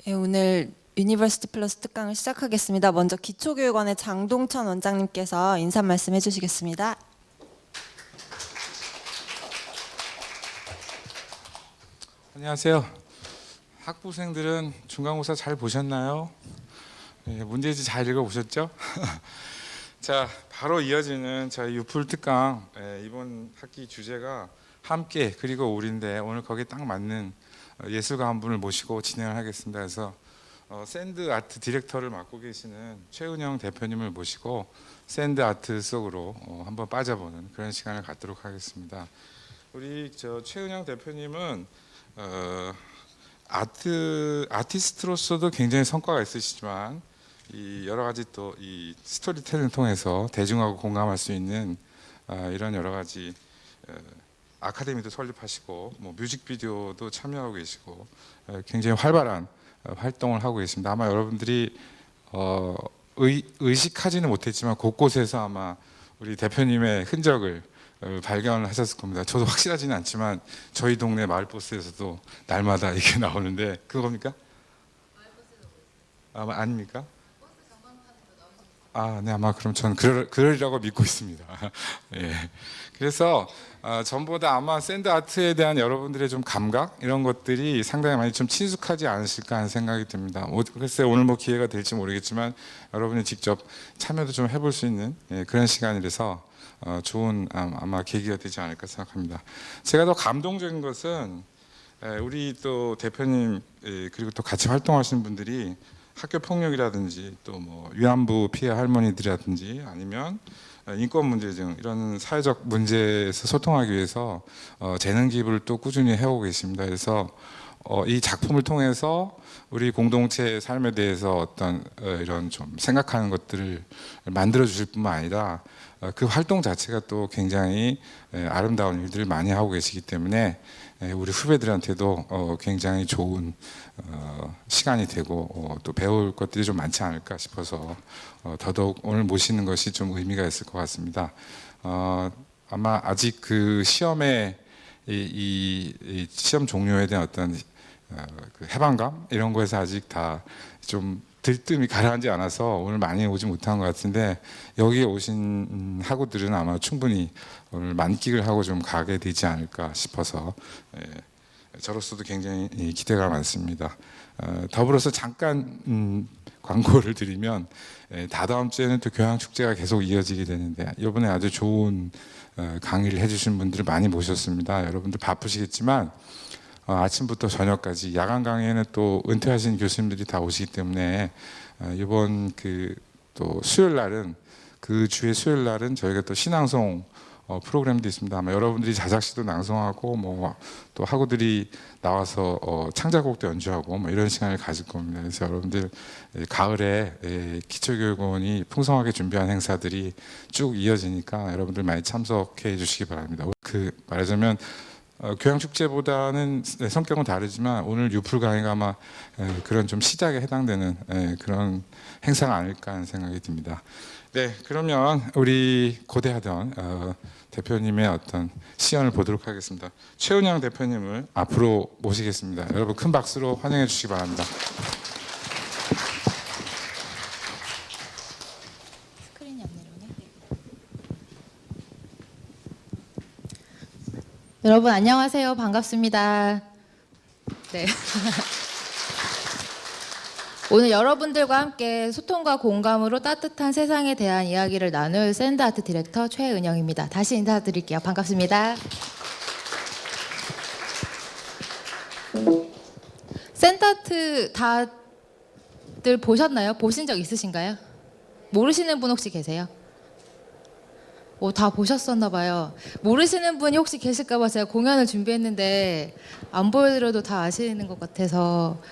네, 오늘 유니버시티 플러스 특강을 시작하겠습니다. 먼저 기초교육원의 장동천 원장님께서 인사 말씀 해주시겠습니다. 안녕하세요. 학부생들은 중간고사 잘 보셨나요? 네, 문제지 잘 읽어보셨죠? 자, 바로 이어지는 저희 유풀 특강 이번 학기 주제가 함께 그리고 우리인데 오늘 거기에 딱 맞는 예술가 한 분을 모시고 진행을 하겠습니다. 그래서 샌드 아트 디렉터를 맡고 계시는 최은영 대표님을 모시고 샌드 아트 속으로 한번 빠져보는 그런 시간을 갖도록 하겠습니다. 우리 최은영 대표님은 아티스트로서도 굉장히 성과가 있으시지만 이 여러 가지 또 이 스토리텔링 통해서 대중하고 공감할 수 있는 이런 여러 가지 아카데미도 설립하시고 뭐 뮤직비디오도 참여하고 계시고 굉장히 활발한 활동을 하고 계십니다. 아마 여러분들이 의식하지는 못했지만 곳곳에서 아마 우리 대표님의 흔적을 발견을 하셨을 겁니다. 저도 확실하지는 않지만 저희 동네 마을버스에서도 날마다 이게 나오는데 그겁니까? 아닙니까? 네, 아마 그럼 저는 그러리라고 믿고 있습니다. 예. 그래서 전보다 아마 샌드 아트에 대한 여러분들의 좀 감각 이런 것들이 상당히 많이 좀 친숙하지 않으실까 하는 생각이 듭니다. 글쎄 오늘 뭐 기회가 될지 모르겠지만 여러분이 직접 참여도 좀 해볼 수 있는 그런 시간이라서 좋은 아마 계기가 되지 않을까 생각합니다. 제가 더 감동적인 것은 우리 또 대표님 그리고 또 같이 활동하시는 분들이 학교 폭력이라든지 또 뭐 위안부 피해 할머니들이라든지 아니면 인권 문제 등 이런 사회적 문제에서 소통하기 위해서 재능 기부를 또 꾸준히 해오고 계십니다. 그래서 이 작품을 통해서 우리 공동체의 삶에 대해서 어떤 이런 좀 생각하는 것들을 만들어 주실 뿐만 아니라 그 활동 자체가 또 굉장히 아름다운 일들을 많이 하고 계시기 때문에 우리 후배들한테도 굉장히 좋은 시간이 되고 또 배울 것들이 좀 많지 않을까 싶어서 더더욱 오늘 모시는 것이 좀 의미가 있을 것 같습니다. 아마 아직 그 시험에 이 시험 종료에 대한 어떤 그 해방감 이런 거에서 아직 다 좀 들뜸이 가라앉지 않아서 오늘 많이 오지 못한 것 같은데 여기에 오신 학우들은 아마 충분히 오늘 만끽을 하고 좀 가게 되지 않을까 싶어서 저로서도 굉장히 기대가 많습니다. 더불어서 잠깐 광고를 드리면 다다음 주에는 또 교양축제가 계속 이어지게 되는데 이번에 아주 좋은 강의를 해주신 분들을 많이 모셨습니다. 여러분들 바쁘시겠지만 아침부터 저녁까지 야간 강의에는 또 은퇴하신 교수님들이 다 오시기 때문에 이번 또 수요일 날은 그 주의 수요일 날은 저희가 또 신앙송 프로그램도 있습니다. 아마 여러분들이 자작시도 낭송하고 뭐 또 학우들이 나와서 창작곡도 연주하고 뭐 이런 시간을 가질 겁니다. 그래서 여러분들 가을에 기초교육원이 풍성하게 준비한 행사들이 쭉 이어지니까 여러분들 많이 참석해 주시기 바랍니다. 말하자면 교양축제보다는 성격은 다르지만 오늘 유풀 강의가 아마 그런 좀 시작에 해당되는 그런 행사가 아닐까 하는 생각이 듭니다. 네, 그러면 우리 고대하던 대표님의 어떤 시연을 보도록 하겠습니다. 최은영 대표님을 앞으로 모시겠습니다. 여러분 큰 박수로 환영해 주시기 바랍니다. 스크린이 안 내려오네. 여러분 안녕하세요. 반갑습니다. 네. 오늘 여러분들과 함께 소통과 공감으로 따뜻한 세상에 대한 이야기를 나눌 샌드 아트 디렉터 최은영입니다. 다시 인사드릴게요. 반갑습니다. 샌드 아트 다들 보셨나요? 보신 적 있으신가요? 모르시는 분 혹시 계세요? 다 보셨었나 봐요. 모르시는 분이 혹시 계실까 봐 제가 공연을 준비했는데 안 보여드려도 다 아시는 것 같아서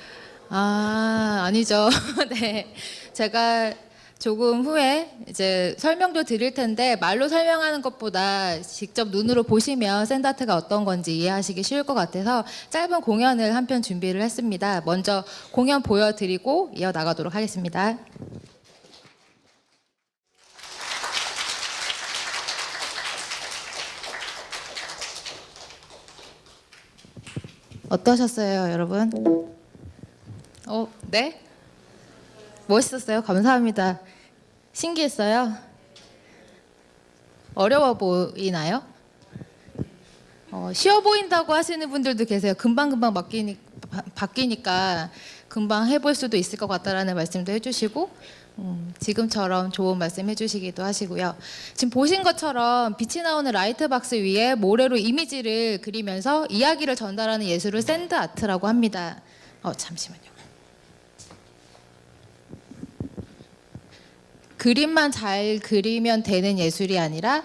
아니죠. 네, 제가 조금 후에 이제 설명도 드릴 텐데 말로 설명하는 것보다 직접 눈으로 보시면 샌드 아트가 어떤 건지 이해하시기 쉬울 것 같아서 짧은 공연을 한 편 준비를 했습니다. 먼저 공연 보여드리고 이어나가도록 하겠습니다. 어떠셨어요, 여러분? 네. 멋있었는데. 멋있었어요. 감사합니다. 신기했어요. 어려워 보이나요? 쉬워 보인다고 하시는 분들도 계세요. 금방금방 바뀌니까 금방 해볼 수도 있을 것 같다라는 말씀도 해주시고 지금처럼 좋은 말씀 해주시기도 하시고요. 지금 보신 것처럼 빛이 나오는 라이트 박스 위에 모래로 이미지를 그리면서 이야기를 전달하는 예술을 샌드 아트라고 합니다. 잠시만요. 그림만 잘 그리면 되는 예술이 아니라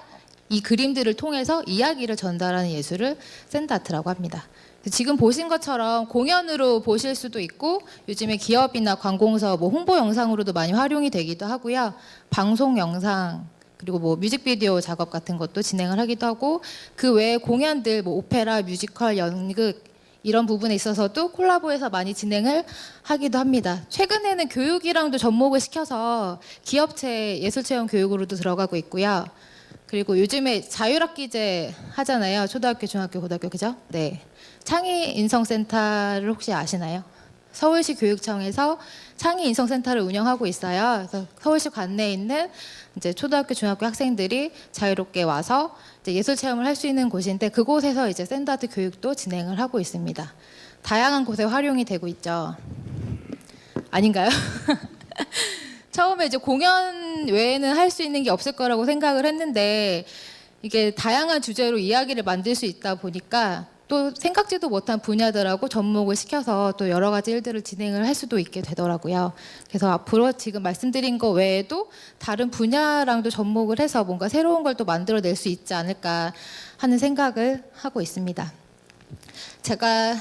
이 그림들을 통해서 이야기를 전달하는 예술을 샌드 아트라고 합니다. 지금 보신 것처럼 공연으로 보실 수도 있고 요즘에 기업이나 관공서 홍보 영상으로도 많이 활용이 되기도 하고요. 방송 영상 그리고 뮤직비디오 작업 같은 것도 진행을 하기도 하고 그 외에 공연들 오페라, 뮤지컬, 연극 이런 부분에 있어서도 콜라보해서 많이 진행을 하기도 합니다. 최근에는 교육이랑도 접목을 시켜서 기업체 예술체험 교육으로도 들어가고 있고요. 그리고 요즘에 자율학기제 하잖아요. 초등학교, 중학교, 고등학교 그죠? 네. 창의인성센터를 혹시 아시나요? 서울시 교육청에서 창의인성센터를 운영하고 있어요. 그래서 서울시 관내에 있는 이제 초등학교, 중학교 학생들이 자유롭게 와서 이제 예술 체험을 할 수 있는 곳인데 그곳에서 이제 샌드아트 교육도 진행을 하고 있습니다. 다양한 곳에 활용이 되고 있죠. 아닌가요? 처음에 이제 공연 외에는 할 수 있는 게 없을 거라고 생각을 했는데 이게 다양한 주제로 이야기를 만들 수 있다 보니까 또 생각지도 못한 분야들하고 접목을 시켜서 또 여러 가지 일들을 진행을 할 수도 있게 되더라고요. 그래서 앞으로 지금 말씀드린 거 외에도 다른 분야랑도 접목을 해서 뭔가 새로운 걸 또 만들어낼 수 있지 않을까 하는 생각을 하고 있습니다. 제가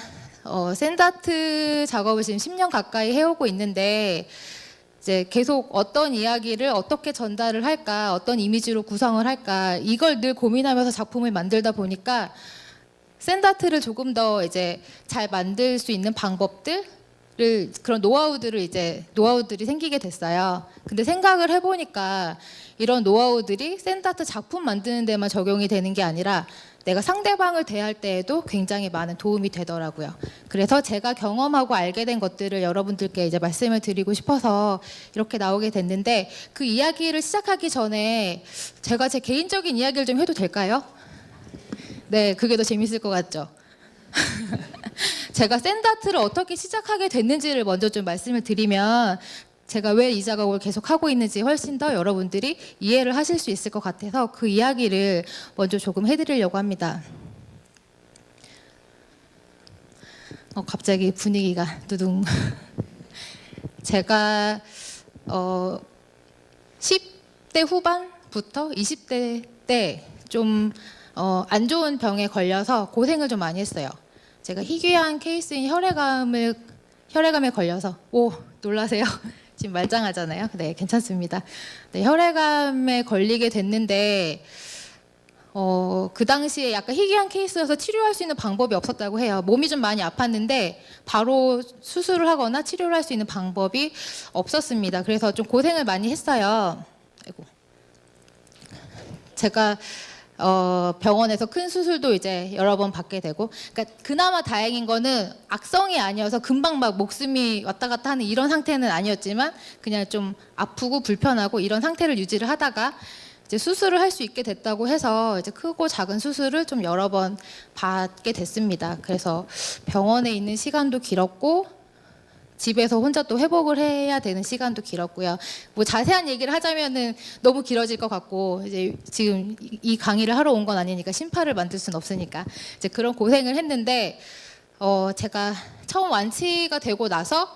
샌드아트 작업을 지금 10년 가까이 해오고 있는데 이제 계속 어떤 이야기를 어떻게 전달을 할까, 어떤 이미지로 구성을 할까 이걸 늘 고민하면서 작품을 만들다 보니까 샌드아트를 조금 더 이제 잘 만들 수 있는 방법들을 그런 노하우들이 생기게 됐어요. 근데 생각을 해보니까 이런 노하우들이 샌드아트 작품 만드는 데만 적용이 되는 게 아니라 내가 상대방을 대할 때에도 굉장히 많은 도움이 되더라고요. 그래서 제가 경험하고 알게 된 것들을 여러분들께 이제 말씀을 드리고 싶어서 이렇게 나오게 됐는데 그 이야기를 시작하기 전에 제가 제 개인적인 이야기를 좀 해도 될까요? 네, 그게 더 재밌을 것 같죠? 제가 샌드아트를 어떻게 시작하게 됐는지를 먼저 좀 말씀을 드리면 제가 왜 이 작업을 계속 하고 있는지 훨씬 더 여러분들이 이해를 하실 수 있을 것 같아서 그 이야기를 먼저 조금 해드리려고 합니다. 갑자기 분위기가 두둥. 제가 10대 후반부터 20대 때 좀 안 좋은 병에 걸려서 고생을 좀 많이 했어요. 제가 희귀한 케이스인 혈액암에 걸려서 놀라세요. 지금 말짱하잖아요. 네, 괜찮습니다. 네, 혈액암에 걸리게 됐는데 그 당시에 약간 희귀한 케이스여서 치료할 수 있는 방법이 없었다고 해요. 몸이 좀 많이 아팠는데 바로 수술을 하거나 치료를 할 수 있는 방법이 없었습니다. 그래서 좀 고생을 많이 했어요. 아이고. 제가 병원에서 큰 수술도 이제 여러 번 받게 되고, 그러니까 그나마 다행인 거는 악성이 아니어서 금방 막 목숨이 왔다 갔다 하는 이런 상태는 아니었지만 그냥 좀 아프고 불편하고 이런 상태를 유지를 하다가 이제 수술을 할 수 있게 됐다고 해서 이제 크고 작은 수술을 좀 여러 번 받게 됐습니다. 그래서 병원에 있는 시간도 길었고 집에서 혼자 또 회복을 해야 되는 시간도 길었고요. 자세한 얘기를 하자면은 너무 길어질 것 같고 이제 지금 이 강의를 하러 온 건 아니니까 심파를 만들 수는 없으니까 이제 그런 고생을 했는데 제가 처음 완치가 되고 나서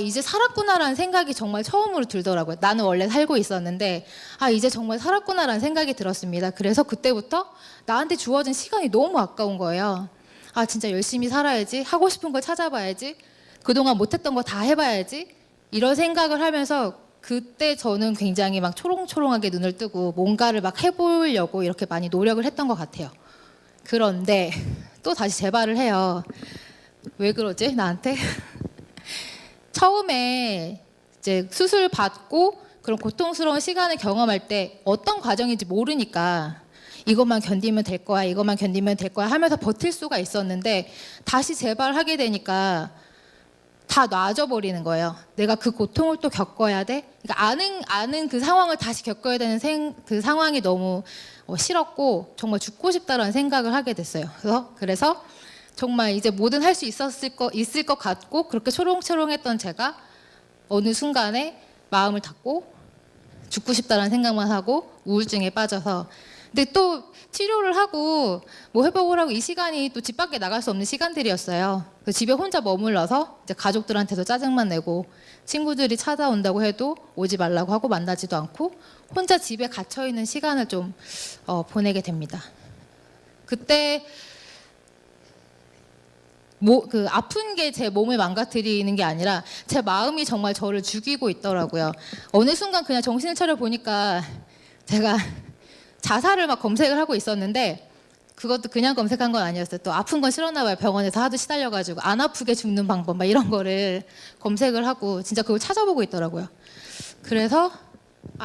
이제 살았구나라는 생각이 정말 처음으로 들더라고요. 나는 원래 살고 있었는데 이제 정말 살았구나라는 생각이 들었습니다. 그래서 그때부터 나한테 주어진 시간이 너무 아까운 거예요. 진짜 열심히 살아야지, 하고 싶은 걸 찾아봐야지, 그동안 못했던 거 다 해봐야지 이런 생각을 하면서 그때 저는 굉장히 막 초롱초롱하게 눈을 뜨고 뭔가를 막 해보려고 이렇게 많이 노력을 했던 것 같아요. 그런데 또 다시 재발을 해요. 왜 그러지 나한테? 처음에 이제 수술 받고 그런 고통스러운 시간을 경험할 때 어떤 과정인지 모르니까 이것만 견디면 될 거야, 이것만 견디면 될 거야 하면서 버틸 수가 있었는데 다시 재발하게 되니까 다 놔줘버리는 거예요. 내가 그 고통을 또 겪어야 돼. 그러니까 아는 그 상황을 다시 겪어야 되는 그 상황이 너무 싫었고 정말 죽고 싶다라는 생각을 하게 됐어요. 그래서 정말 이제 뭐든 할 수 있을 것 같고 그렇게 초롱초롱했던 제가 어느 순간에 마음을 닫고 죽고 싶다라는 생각만 하고 우울증에 빠져서 근데 또 치료를 하고 뭐 회복을 하고 이 시간이 또 집 밖에 나갈 수 없는 시간들이었어요. 그래서 집에 혼자 머물러서 이제 가족들한테도 짜증만 내고 친구들이 찾아온다고 해도 오지 말라고 하고 만나지도 않고 혼자 집에 갇혀 있는 시간을 좀 보내게 됩니다. 그때 그 아픈 게 제 몸을 망가뜨리는 게 아니라 제 마음이 정말 저를 죽이고 있더라고요. 어느 순간 그냥 정신을 차려 보니까 제가 자살을 막 검색을 하고 있었는데 그것도 그냥 검색한 건 아니었어요. 또 아픈 건 싫었나 봐요. 병원에서 하도 시달려가지고 안 아프게 죽는 방법 막 이런 거를 검색을 하고 진짜 그걸 찾아보고 있더라고요. 그래서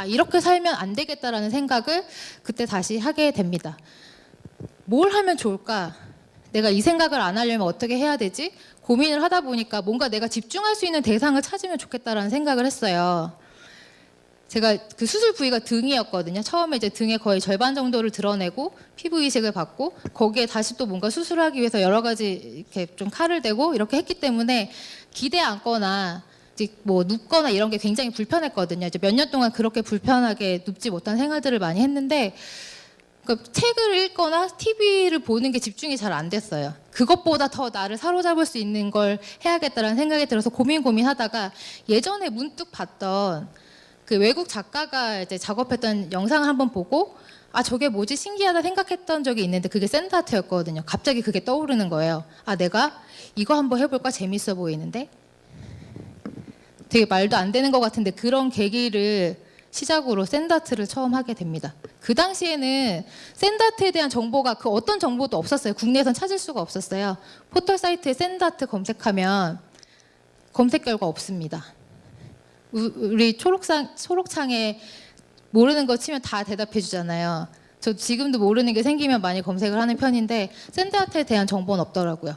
이렇게 살면 안 되겠다라는 생각을 그때 다시 하게 됩니다. 뭘 하면 좋을까? 내가 이 생각을 안 하려면 어떻게 해야 되지? 고민을 하다 보니까 뭔가 내가 집중할 수 있는 대상을 찾으면 좋겠다라는 생각을 했어요. 제가 그 수술 부위가 등이었거든요. 처음에 이제 등의 거의 절반 정도를 드러내고 피부 이식을 받고 거기에 다시 또 뭔가 수술하기 위해서 여러 가지 이렇게 좀 칼을 대고 이렇게 했기 때문에 기대 앉거나 이제 뭐 눕거나 이런 게 굉장히 불편했거든요. 이제 몇 년 동안 그렇게 불편하게 눕지 못한 생활들을 많이 했는데 그러니까 책을 읽거나 TV를 보는 게 집중이 잘 안 됐어요. 그것보다 더 나를 사로잡을 수 있는 걸 해야겠다라는 생각이 들어서 고민하다가 예전에 문득 봤던 그 외국 작가가 이제 작업했던 영상을 한번 보고 저게 뭐지 신기하다 생각했던 적이 있는데 그게 샌드아트였거든요. 갑자기 그게 떠오르는 거예요. 내가 이거 한번 해볼까 재밌어 보이는데 되게 말도 안 되는 것 같은데 그런 계기를 시작으로 샌드아트를 처음 하게 됩니다. 그 당시에는 샌드아트에 대한 정보가 그 어떤 정보도 없었어요. 국내에선 찾을 수가 없었어요. 포털 사이트에 샌드아트 검색하면 검색 결과 없습니다. 우리 초록창에 모르는 거 치면 다 대답해 주잖아요. 저 지금도 모르는 게 생기면 많이 검색을 하는 편인데 샌드아트에 대한 정보는 없더라고요.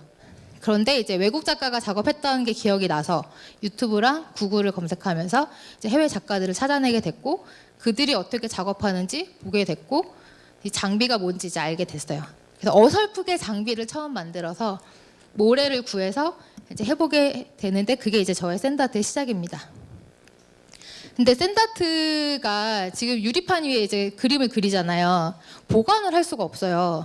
그런데 이제 외국 작가가 작업했던 게 기억이 나서 유튜브랑 구글을 검색하면서 이제 해외 작가들을 찾아내게 됐고 그들이 어떻게 작업하는지 보게 됐고 이 장비가 뭔지 이제 알게 됐어요. 그래서 어설프게 장비를 처음 만들어서 모래를 구해서 이제 해보게 되는데 그게 이제 저의 샌드아트의 시작입니다. 근데 샌드아트가 지금 유리판 위에 이제 그림을 그리잖아요. 보관을 할 수가 없어요.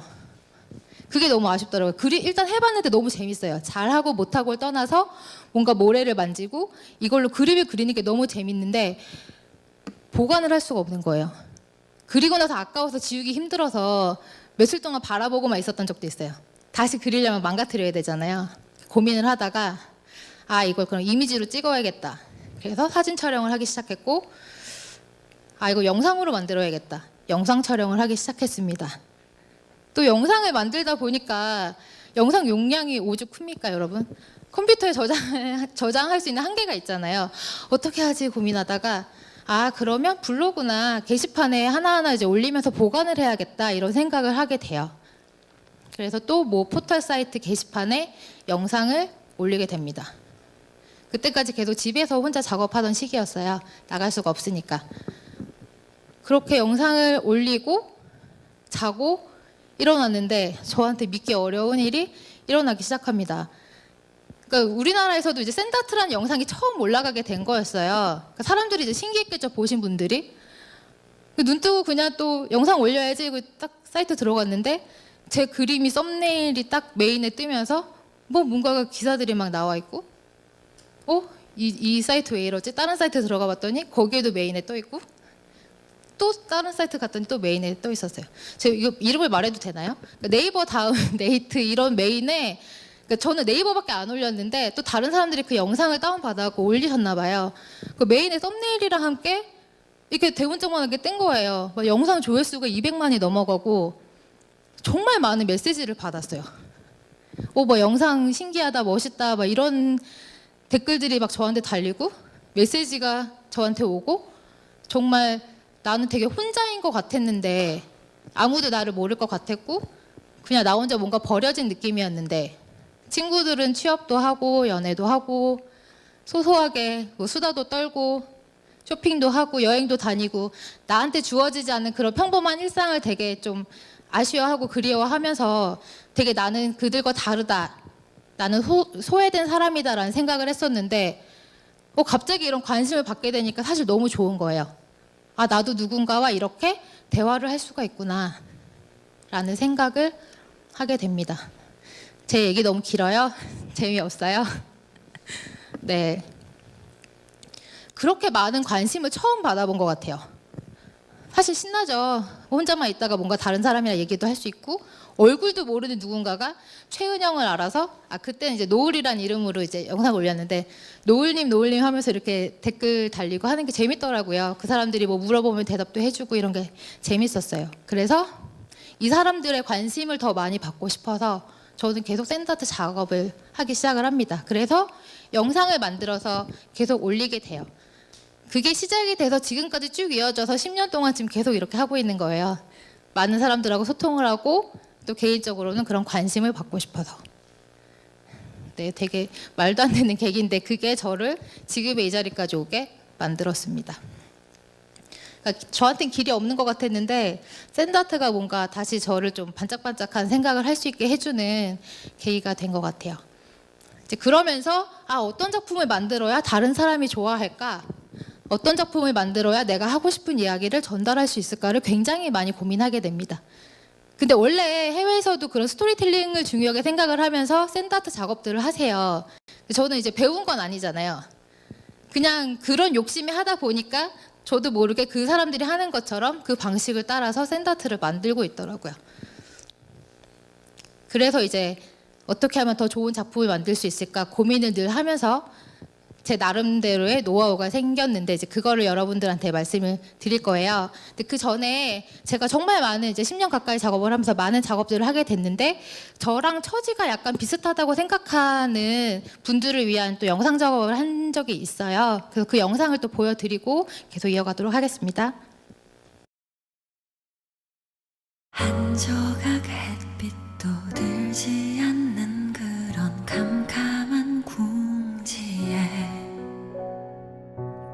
그게 너무 아쉽더라고요. 일단 해봤는데 너무 재밌어요. 잘하고 못하고를 떠나서 뭔가 모래를 만지고 이걸로 그림을 그리는 게 너무 재밌는데 보관을 할 수가 없는 거예요. 그리고 나서 아까워서 지우기 힘들어서 며칠 동안 바라보고만 있었던 적도 있어요. 다시 그리려면 망가뜨려야 되잖아요. 고민을 하다가 이걸 그럼 이미지로 찍어야겠다. 그래서 사진 촬영을 하기 시작했고 이거 영상으로 만들어야겠다. 영상 촬영을 하기 시작했습니다. 또 영상을 만들다 보니까 영상 용량이 오죽 큽니까 여러분? 컴퓨터에 저장할 수 있는 한계가 있잖아요. 어떻게 하지 고민하다가 그러면 블로그나 게시판에 하나하나 이제 올리면서 보관을 해야겠다 이런 생각을 하게 돼요. 그래서 또 뭐 포털 사이트 게시판에 영상을 올리게 됩니다. 그때까지 계속 집에서 혼자 작업하던 시기였어요. 나갈 수가 없으니까. 그렇게 영상을 올리고 자고 일어났는데 저한테 믿기 어려운 일이 일어나기 시작합니다. 그러니까 우리나라에서도 이제 샌드아트라는 영상이 처음 올라가게 된 거였어요. 그러니까 사람들이 이제 신기했겠죠, 보신 분들이. 눈 뜨고 그냥 또 영상 올려야지 이거 딱 사이트 들어갔는데 제 그림이 썸네일이 딱 메인에 뜨면서 뭔가가 기사들이 막 나와 있고 이 사이트 왜 이러지? 다른 사이트 들어가 봤더니 거기에도 메인에 떠 있고 또 다른 사이트 갔더니 또 메인에 떠 있었어요. 제가 이거 이름을 말해도 되나요? 그러니까 네이버 다음 네이트 이런 메인에 그러니까 저는 네이버밖에 안 올렸는데 또 다른 사람들이 그 영상을 다운받아서 올리셨나 봐요. 그 메인에 썸네일이랑 함께 이렇게 대문짝만하게 뜬 거예요. 영상 조회수가 200만이 넘어가고 정말 많은 메시지를 받았어요. 영상 신기하다, 멋있다, 이런 댓글들이 막 저한테 달리고 메시지가 저한테 오고 정말 나는 되게 혼자인 것 같았는데 아무도 나를 모를 것 같았고 그냥 나 혼자 뭔가 버려진 느낌이었는데 친구들은 취업도 하고 연애도 하고 소소하게 뭐 수다도 떨고 쇼핑도 하고 여행도 다니고 나한테 주어지지 않는 그런 평범한 일상을 되게 좀 아쉬워하고 그리워하면서 되게 나는 그들과 다르다. 나는 소외된 사람이다라는 생각을 했었는데 갑자기 이런 관심을 받게 되니까 사실 너무 좋은 거예요. 아, 나도 누군가와 이렇게 대화를 할 수가 있구나 라는 생각을 하게 됩니다. 제 얘기 너무 길어요? 재미없어요? 네. 그렇게 많은 관심을 처음 받아본 것 같아요. 사실 신나죠. 혼자만 있다가 뭔가 다른 사람이랑 얘기도 할 수 있고 얼굴도 모르는 누군가가 최은영을 알아서 그때는 이제 노을이란 이름으로 이제 영상 올렸는데 노을님 하면서 이렇게 댓글 달리고 하는 게 재밌더라고요. 그 사람들이 뭐 물어보면 대답도 해주고 이런 게 재밌었어요. 그래서 이 사람들의 관심을 더 많이 받고 싶어서 저는 계속 샌드아트 작업을 하기 시작을 합니다. 그래서 영상을 만들어서 계속 올리게 돼요. 그게 시작이 돼서 지금까지 쭉 이어져서 10년 동안 지금 계속 이렇게 하고 있는 거예요. 많은 사람들하고 소통을 하고 또 개인적으로는 그런 관심을 받고 싶어서. 네, 되게 말도 안 되는 계기인데 그게 저를 지금의 이 자리까지 오게 만들었습니다. 그러니까 저한테는 길이 없는 것 같았는데 샌드아트가 뭔가 다시 저를 좀 반짝반짝한 생각을 할 수 있게 해주는 계기가 된 것 같아요. 이제 그러면서 어떤 작품을 만들어야 다른 사람이 좋아할까? 어떤 작품을 만들어야 내가 하고 싶은 이야기를 전달할 수 있을까를 굉장히 많이 고민하게 됩니다. 근데 원래 해외에서도 그런 스토리텔링을 중요하게 생각을 하면서 샌드아트 작업들을 하세요. 저는 이제 배운 건 아니잖아요. 그냥 그런 욕심이 하다 보니까 저도 모르게 그 사람들이 하는 것처럼 그 방식을 따라서 샌드아트를 만들고 있더라고요. 그래서 이제 어떻게 하면 더 좋은 작품을 만들 수 있을까 고민을 늘 하면서 제 나름대로의 노하우가 생겼는데 이제 그거를 여러분들한테 말씀을 드릴 거예요. 근데 그 전에 제가 정말 많은 이제 10년 가까이 작업을 하면서 많은 작업들을 하게 됐는데 저랑 처지가 약간 비슷하다고 생각하는 분들을 위한 또 영상 작업을 한 적이 있어요. 그래서 그 영상을 또 보여드리고 계속 이어가도록 하겠습니다. 한 조각 햇빛도 들지 않는 그런 캄캄한 궁지에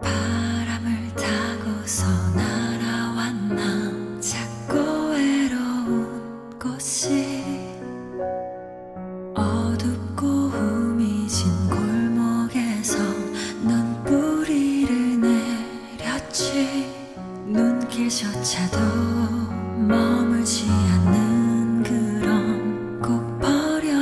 바람을 타고서 날아왔나 작고 외로운 곳이 어둡고 후미진 골목에서 눈뿌리를 내렸지 눈길조차도 머물지 않는 그런 꼭 버려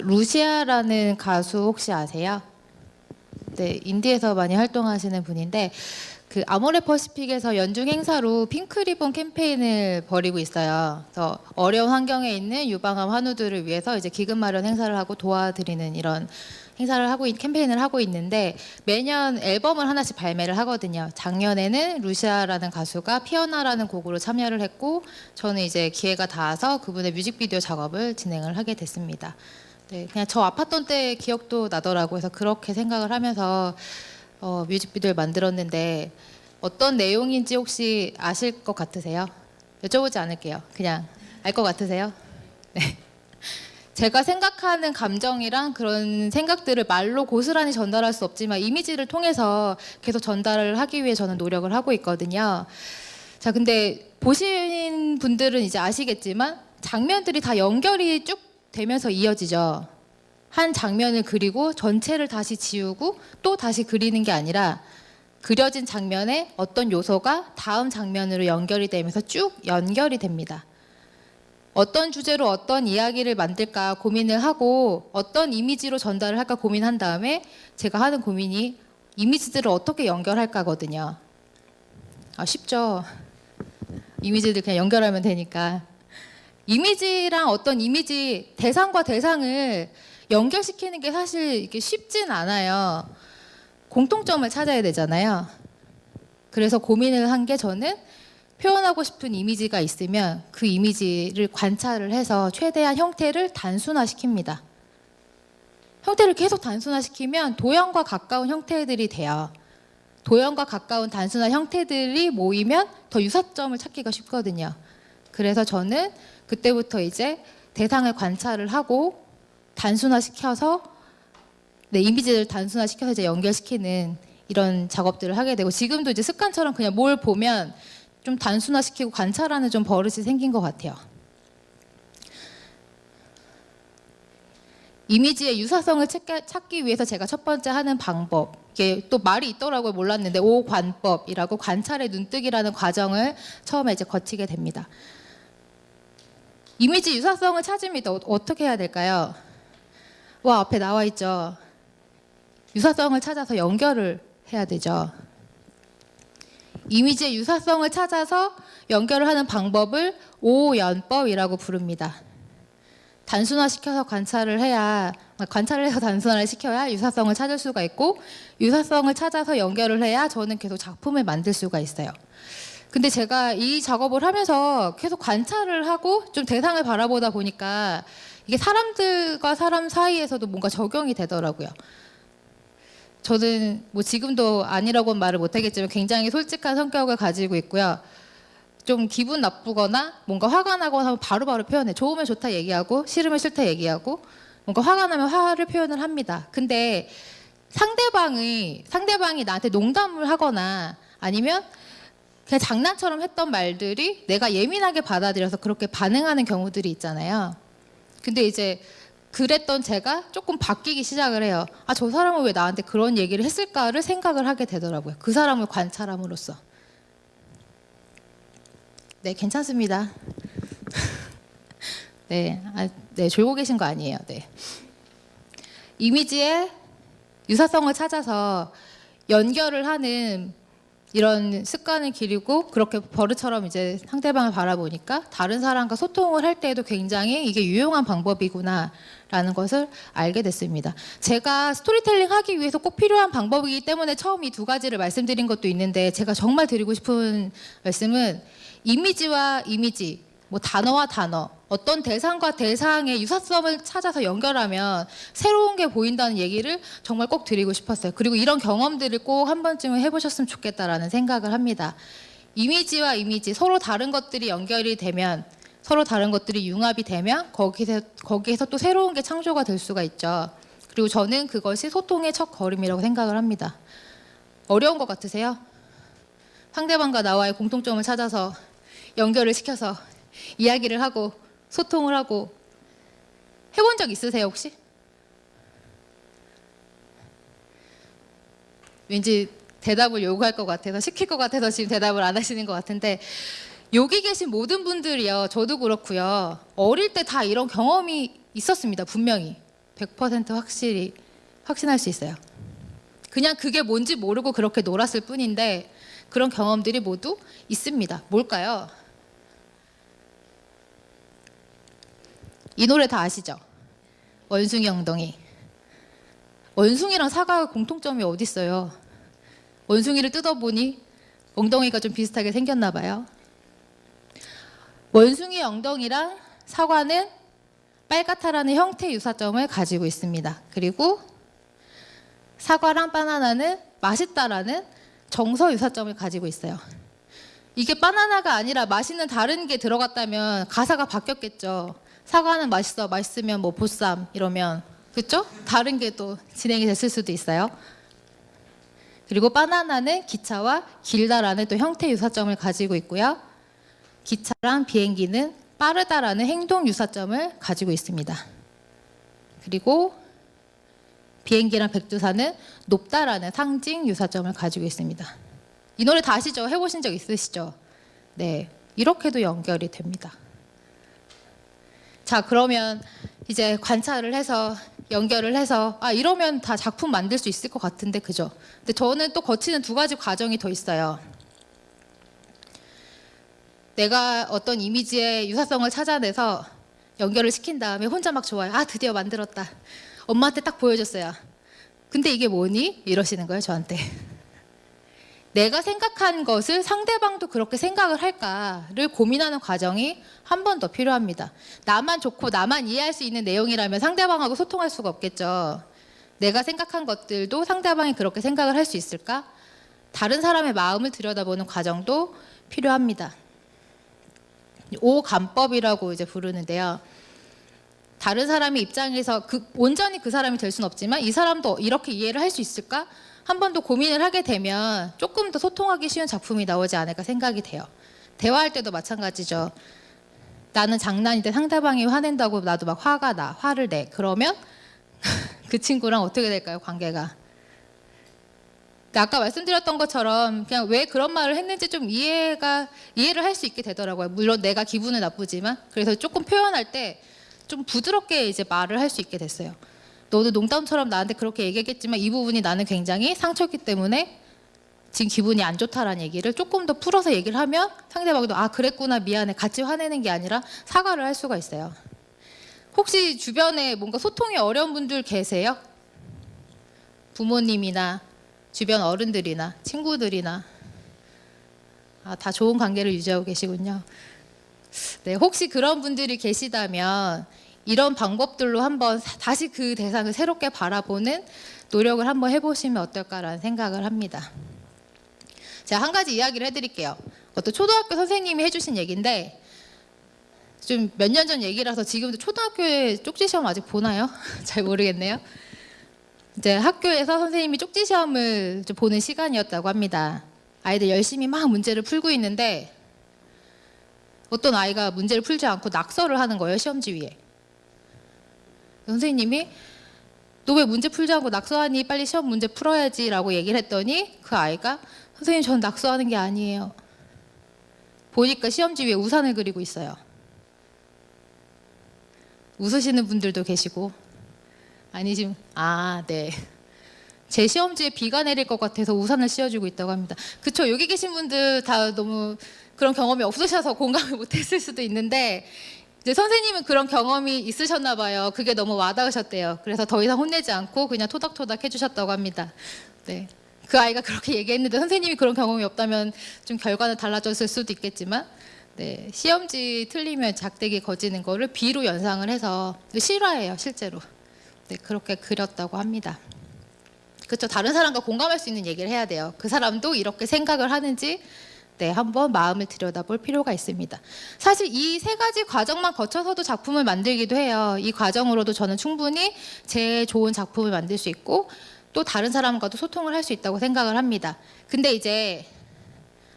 루시아라는 가수 혹시 아세요? 네, 인디에서 많이 활동하시는 분인데 그 아모레퍼시픽에서 연중 행사로 핑크리본 캠페인을 벌이고 있어요. 그래서 어려운 환경에 있는 유방암 환우들을 위해서 이제 기금 마련 행사를 하고 도와드리는 이런 행사를 하고 캠페인을 하고 있는데 매년 앨범을 하나씩 발매를 하거든요. 작년에는 루시아라는 가수가 피어나라는 곡으로 참여를 했고 저는 이제 기회가 닿아서 그분의 뮤직비디오 작업을 진행을 하게 됐습니다. 네, 그냥 저 아팠던 때 기억도 나더라고요. 그래서 그렇게 생각을 하면서 뮤직비디오를 만들었는데 어떤 내용인지 혹시 아실 것 같으세요? 여쭤보지 않을게요. 그냥 알 것 같으세요? 네. 제가 생각하는 감정이랑 그런 생각들을 말로 고스란히 전달할 수 없지만 이미지를 통해서 계속 전달을 하기 위해 저는 노력을 하고 있거든요. 자, 근데 보신 분들은 이제 아시겠지만 장면들이 다 연결이 쭉 되면서 이어지죠. 한 장면을 그리고 전체를 다시 지우고 또 다시 그리는 게 아니라 그려진 장면에 어떤 요소가 다음 장면으로 연결이 되면서 쭉 연결이 됩니다. 어떤 주제로 어떤 이야기를 만들까 고민을 하고 어떤 이미지로 전달을 할까 고민한 다음에 제가 하는 고민이 이미지들을 어떻게 연결할까거든요. 쉽죠. 이미지들 그냥 연결하면 되니까. 이미지랑 어떤 이미지, 대상과 대상을 연결시키는 게 사실 이게 쉽진 않아요. 공통점을 찾아야 되잖아요. 그래서 고민을 한 게 저는 표현하고 싶은 이미지가 있으면 그 이미지를 관찰을 해서 최대한 형태를 단순화시킵니다. 형태를 계속 단순화시키면 도형과 가까운 형태들이 돼요. 도형과 가까운 단순한 형태들이 모이면 더 유사점을 찾기가 쉽거든요. 그래서 저는 그때부터 이제 대상을 관찰을 하고 단순화시켜서 이미지를 단순화시켜서 이제 연결시키는 이런 작업들을 하게 되고 지금도 이제 습관처럼 그냥 뭘 보면 좀 단순화시키고 관찰하는 좀 버릇이 생긴 것 같아요. 이미지의 유사성을 찾기 위해서 제가 첫 번째 하는 방법, 이게 또 말이 있더라고요. 몰랐는데 오관법이라고 관찰의 눈뜨기라는 과정을 처음에 이제 거치게 됩니다. 이미지 유사성을 찾으면 어떻게 해야 될까요? 앞에 나와 있죠. 유사성을 찾아서 연결을 해야 되죠. 이미지의 유사성을 찾아서 연결을 하는 방법을 오연법이라고 부릅니다. 단순화시켜서 관찰을 해서 단순화를 시켜야 유사성을 찾을 수가 있고 유사성을 찾아서 연결을 해야 저는 계속 작품을 만들 수가 있어요. 근데 제가 이 작업을 하면서 계속 관찰을 하고 좀 대상을 바라보다 보니까 이게 사람들과 사람 사이에서도 뭔가 적용이 되더라고요. 저는 뭐 지금도 아니라고는 말을 못하겠지만 굉장히 솔직한 성격을 가지고 있고요. 좀 기분 나쁘거나 뭔가 화가 나거나 하면 바로바로 표현해. 좋으면 좋다 얘기하고 싫으면 싫다 얘기하고 뭔가 화가 나면 화를 표현을 합니다. 근데 상대방이 나한테 농담을 하거나 아니면 그냥 장난처럼 했던 말들이 내가 예민하게 받아들여서 그렇게 반응하는 경우들이 있잖아요. 근데 이제 그랬던 제가 조금 바뀌기 시작을 해요. 저 사람은 왜 나한테 그런 얘기를 했을까를 생각을 하게 되더라고요. 그 사람을 관찰함으로써. 네, 괜찮습니다. 네, 졸고 계신 거 아니에요. 네. 이미지의 유사성을 찾아서 연결을 하는 이런 습관을 기르고 그렇게 버릇처럼 이제 상대방을 바라보니까 다른 사람과 소통을 할 때에도 굉장히 이게 유용한 방법이구나라는 것을 알게 됐습니다. 제가 스토리텔링 하기 위해서 꼭 필요한 방법이기 때문에 처음 이 두 가지를 말씀드린 것도 있는데 제가 정말 드리고 싶은 말씀은 이미지와 이미지, 뭐 단어와 단어, 어떤 대상과 대상의 유사성을 찾아서 연결하면 새로운 게 보인다는 얘기를 정말 꼭 드리고 싶었어요. 그리고 이런 경험들을 꼭 한 번쯤은 해보셨으면 좋겠다라는 생각을 합니다. 이미지와 이미지, 서로 다른 것들이 연결이 되면, 서로 다른 것들이 융합이 되면 거기에서 또 새로운 게 창조가 될 수가 있죠. 그리고 저는 그것이 소통의 첫 걸음이라고 생각을 합니다. 어려운 것 같으세요? 상대방과 나와의 공통점을 찾아서 연결을 시켜서 이야기를 하고 소통을 하고 해본 적 있으세요 혹시? 왠지 대답을 요구할 것 같아서 시킬 것 같아서 지금 대답을 안 하시는 것 같은데 여기 계신 모든 분들이요 저도 그렇고요 어릴 때 다 이런 경험이 있었습니다 분명히 100% 확실히 확신할 수 있어요. 그냥 그게 뭔지 모르고 그렇게 놀았을 뿐인데 그런 경험들이 모두 있습니다. 뭘까요? 이 노래 다 아시죠? 원숭이 엉덩이. 원숭이랑 사과가 공통점이 어디 있어요? 원숭이를 뜯어보니 엉덩이가 좀 비슷하게 생겼나 봐요. 원숭이 엉덩이랑 사과는 빨갛다라는 형태 유사점을 가지고 있습니다. 그리고 사과랑 바나나는 맛있다라는 정서 유사점을 가지고 있어요. 이게 바나나가 아니라 맛있는 다른 게 들어갔다면 가사가 바뀌었겠죠. 사과는 맛있어, 맛있으면 뭐 보쌈 이러면, 그렇죠? 다른 게 또 진행이 됐을 수도 있어요. 그리고 바나나는 기차와 길다라는 또 형태 유사점을 가지고 있고요. 기차랑 비행기는 빠르다라는 행동 유사점을 가지고 있습니다. 그리고 비행기랑 백두산은 높다라는 상징 유사점을 가지고 있습니다. 이 노래 다 아시죠? 해보신 적 있으시죠? 네, 이렇게도 연결이 됩니다. 자, 그러면 이제 관찰을 해서 연결을 해서 이러면 다 작품 만들 수 있을 것 같은데, 그죠? 근데 저는 또 거치는 두 가지 과정이 더 있어요. 내가 어떤 이미지의 유사성을 찾아내서 연결을 시킨 다음에 혼자 막 좋아요. 드디어 만들었다. 엄마한테 딱 보여줬어요. 근데 이게 뭐니? 이러시는 거예요, 저한테. 내가 생각한 것을 상대방도 그렇게 생각을 할까를 고민하는 과정이 한 번 더 필요합니다. 나만 좋고 나만 이해할 수 있는 내용이라면 상대방하고 소통할 수가 없겠죠. 내가 생각한 것들도 상대방이 그렇게 생각을 할 수 있을까? 다른 사람의 마음을 들여다보는 과정도 필요합니다. 오감법이라고 이제 부르는데요. 다른 사람의 입장에서 온전히 그 사람이 될 수는 없지만 이 사람도 이렇게 이해를 할 수 있을까? 한 번 더 고민을 하게 되면 조금 더 소통하기 쉬운 작품이 나오지 않을까 생각이 돼요. 대화할 때도 마찬가지죠. 나는 장난인데 상대방이 화낸다고 나도 막 화가 나, 화를 내. 그러면 그 친구랑 어떻게 될까요, 관계가? 아까 말씀드렸던 것처럼 그냥 왜 그런 말을 했는지 좀 이해를 할 수 있게 되더라고요. 물론 내가 기분은 나쁘지만. 그래서 조금 표현할 때 좀 부드럽게 이제 말을 할 수 있게 됐어요. 너도 농담처럼 나한테 그렇게 얘기했겠지만 이 부분이 나는 굉장히 상처였기 때문에 지금 기분이 안 좋다라는 얘기를 조금 더 풀어서 얘기를 하면 상대방도 그랬구나, 미안해, 같이 화내는 게 아니라 사과를 할 수가 있어요. 혹시 주변에 뭔가 소통이 어려운 분들 계세요? 부모님이나 주변 어른들이나 친구들이나 다 좋은 관계를 유지하고 계시군요. 네, 혹시 그런 분들이 계시다면 이런 방법들로 한번 다시 그 대상을 새롭게 바라보는 노력을 한번 해보시면 어떨까라는 생각을 합니다. 제가 한 가지 이야기를 해드릴게요. 어떤 초등학교 선생님이 해주신 얘기인데 좀 몇 년 전 얘기라서 지금도 초등학교에 쪽지시험 아직 보나요? 잘 모르겠네요. 이제 학교에서 선생님이 쪽지시험을 보는 시간이었다고 합니다. 아이들 열심히 막 문제를 풀고 있는데 어떤 아이가 문제를 풀지 않고 낙서를 하는 거예요, 시험지 위에. 선생님이 너 왜 문제 풀지 않고 낙서하니? 빨리 시험 문제 풀어야지 라고 얘기를 했더니 그 아이가 선생님, 전 낙서하는 게 아니에요. 보니까 시험지 위에 우산을 그리고 있어요. 웃으시는 분들도 계시고 아니지만 네. 제 시험지에 비가 내릴 것 같아서 우산을 씌워주고 있다고 합니다. 그쵸? 여기 계신 분들 다 너무 그런 경험이 없으셔서 공감을 못했을 수도 있는데 이제 선생님은 그런 경험이 있으셨나 봐요. 그게 너무 와닿으셨대요. 그래서 더 이상 혼내지 않고 그냥 토닥토닥 해주셨다고 합니다. 네. 그 아이가 그렇게 얘기했는데 선생님이 그런 경험이 없다면 좀 결과는 달라졌을 수도 있겠지만 네. 시험지 틀리면 작대기 거지는 거를 비로 연상을 해서 실화예요, 실제로. 네, 그렇게 그렸다고 합니다. 그렇죠. 다른 사람과 공감할 수 있는 얘기를 해야 돼요. 그 사람도 이렇게 생각을 하는지 한번 마음을 들여다볼 필요가 있습니다. 사실 이 세 가지 과정만 거쳐서도 작품을 만들기도 해요. 이 과정으로도 저는 충분히 제일 좋은 작품을 만들 수 있고 또 다른 사람과도 소통을 할 수 있다고 생각을 합니다. 근데 이제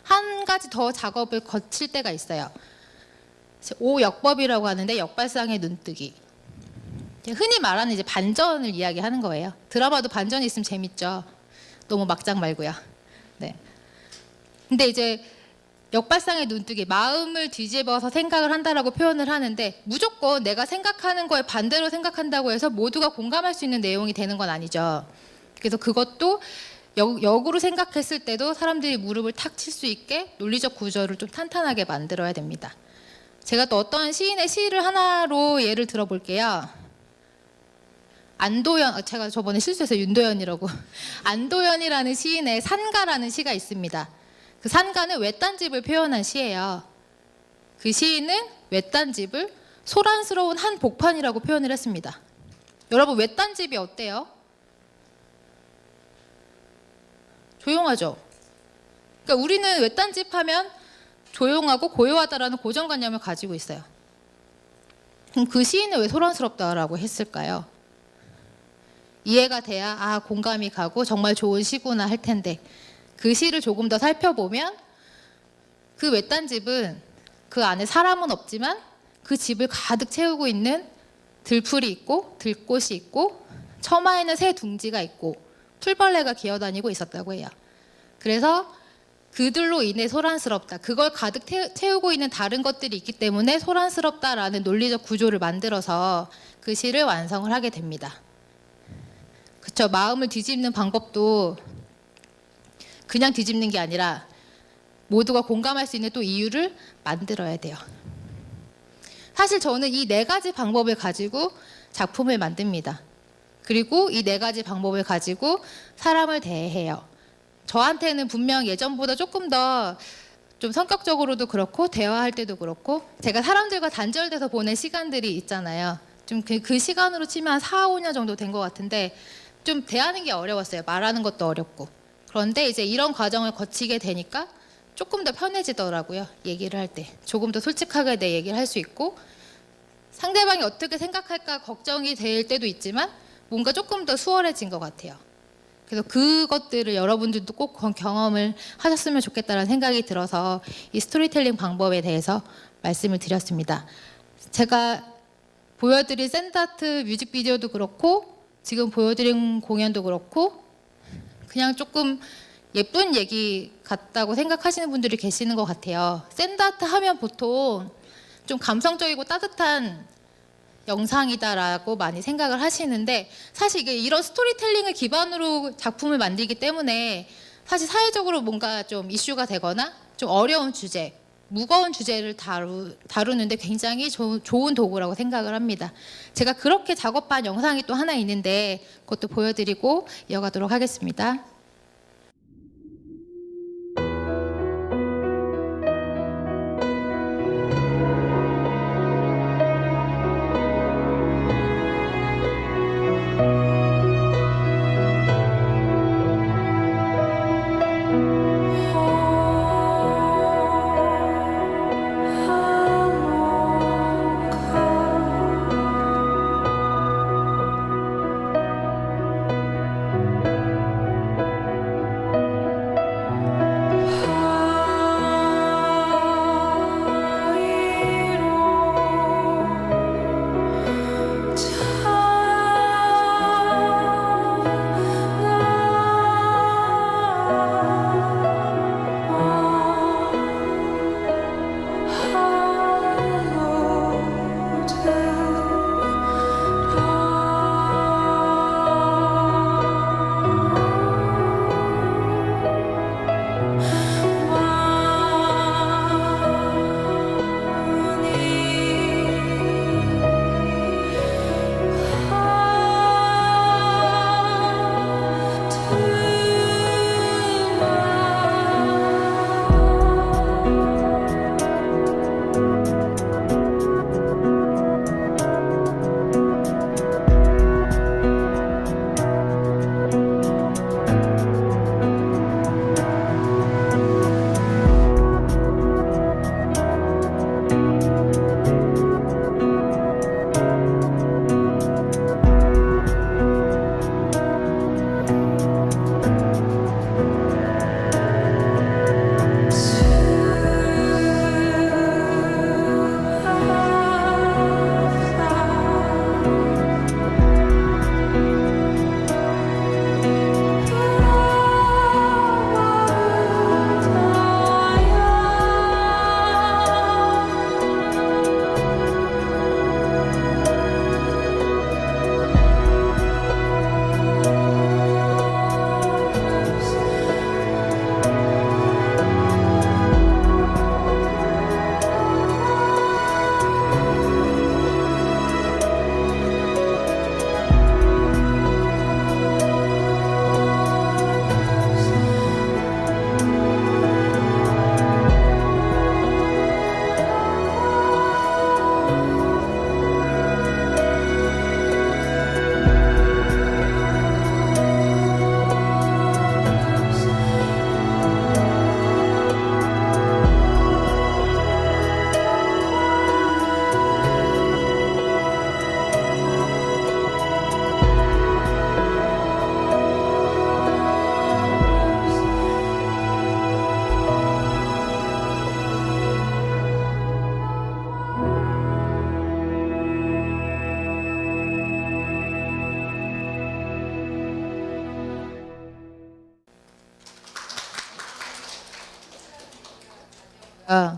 한 가지 더 작업을 거칠 때가 있어요. 오역법이라고 하는데 역발상의 눈뜨기. 흔히 말하는 이제 반전을 이야기하는 거예요. 드라마도 반전이 있으면 재밌죠. 너무 막장 말고요. 네. 근데 이제 역발상의 눈뜨기, 마음을 뒤집어서 생각을 한다라고 표현을 하는데 무조건 내가 생각하는 거에 반대로 생각한다고 해서 모두가 공감할 수 있는 내용이 되는 건 아니죠. 그래서 그것도 역으로 생각했을 때도 사람들이 무릎을 탁 칠 수 있게 논리적 구조를 좀 탄탄하게 만들어야 됩니다. 제가 또 어떤 시인의 시를 하나로 예를 들어볼게요. 안도연, 제가 저번에 실수해서 윤도현이라고 안도연이라는 시인의 산가라는 시가 있습니다. 그 산가는 외딴집을 표현한 시예요. 그 시인은 외딴집을 소란스러운 한 복판이라고 표현을 했습니다. 여러분, 외딴집이 어때요? 조용하죠? 그러니까 우리는 외딴집 하면 조용하고 고요하다라는 고정관념을 가지고 있어요. 그럼 그 시인은 왜 소란스럽다라고 했을까요? 이해가 돼야 공감이 가고 정말 좋은 시구나 할 텐데 그 시를 조금 더 살펴보면 그 외딴집은 그 안에 사람은 없지만 그 집을 가득 채우고 있는 들풀이 있고 들꽃이 있고 처마에는 새 둥지가 있고 풀벌레가 기어다니고 있었다고 해요. 그래서 그들로 인해 소란스럽다. 그걸 가득 채우고 있는 다른 것들이 있기 때문에 소란스럽다라는 논리적 구조를 만들어서 그 시를 완성을 하게 됩니다. 그렇죠. 마음을 뒤집는 방법도 그냥 뒤집는 게 아니라 모두가 공감할 수 있는 또 이유를 만들어야 돼요. 사실 저는 이 4가지 방법을 가지고 작품을 만듭니다. 그리고 이 4가지 방법을 가지고 사람을 대해요. 저한테는 분명 예전보다 조금 더 좀 성격적으로도 그렇고 대화할 때도 그렇고 제가 사람들과 단절돼서 보낸 시간들이 있잖아요. 좀 그 시간으로 치면 한 4, 5년 정도 된 것 같은데 좀 대하는 게 어려웠어요. 말하는 것도 어렵고. 그런데 이제 이런 과정을 거치게 되니까 조금 더 편해지더라고요. 얘기를 할 때. 조금 더 솔직하게 내 얘기를 할 수 있고 상대방이 어떻게 생각할까 걱정이 될 때도 있지만 뭔가 조금 더 수월해진 것 같아요. 그래서 그것들을 여러분들도 꼭 경험을 하셨으면 좋겠다는 생각이 들어서 이 스토리텔링 방법에 대해서 말씀을 드렸습니다. 제가 보여드린 샌드아트 뮤직비디오도 그렇고 지금 보여드린 공연도 그렇고 그냥 조금 예쁜 얘기 같다고 생각하시는 분들이 계시는 것 같아요. 샌드아트 하면 보통 좀 감성적이고 따뜻한 영상이다라고 많이 생각을 하시는데 사실 이게 이런 스토리텔링을 기반으로 작품을 만들기 때문에 사실 사회적으로 뭔가 좀 이슈가 되거나 좀 어려운 주제, 무거운 주제를 다루는데 굉장히 좋은 도구라고 생각을 합니다. 제가 그렇게 작업한 영상이 또 하나 있는데 그것도 보여드리고 이어가도록 하겠습니다.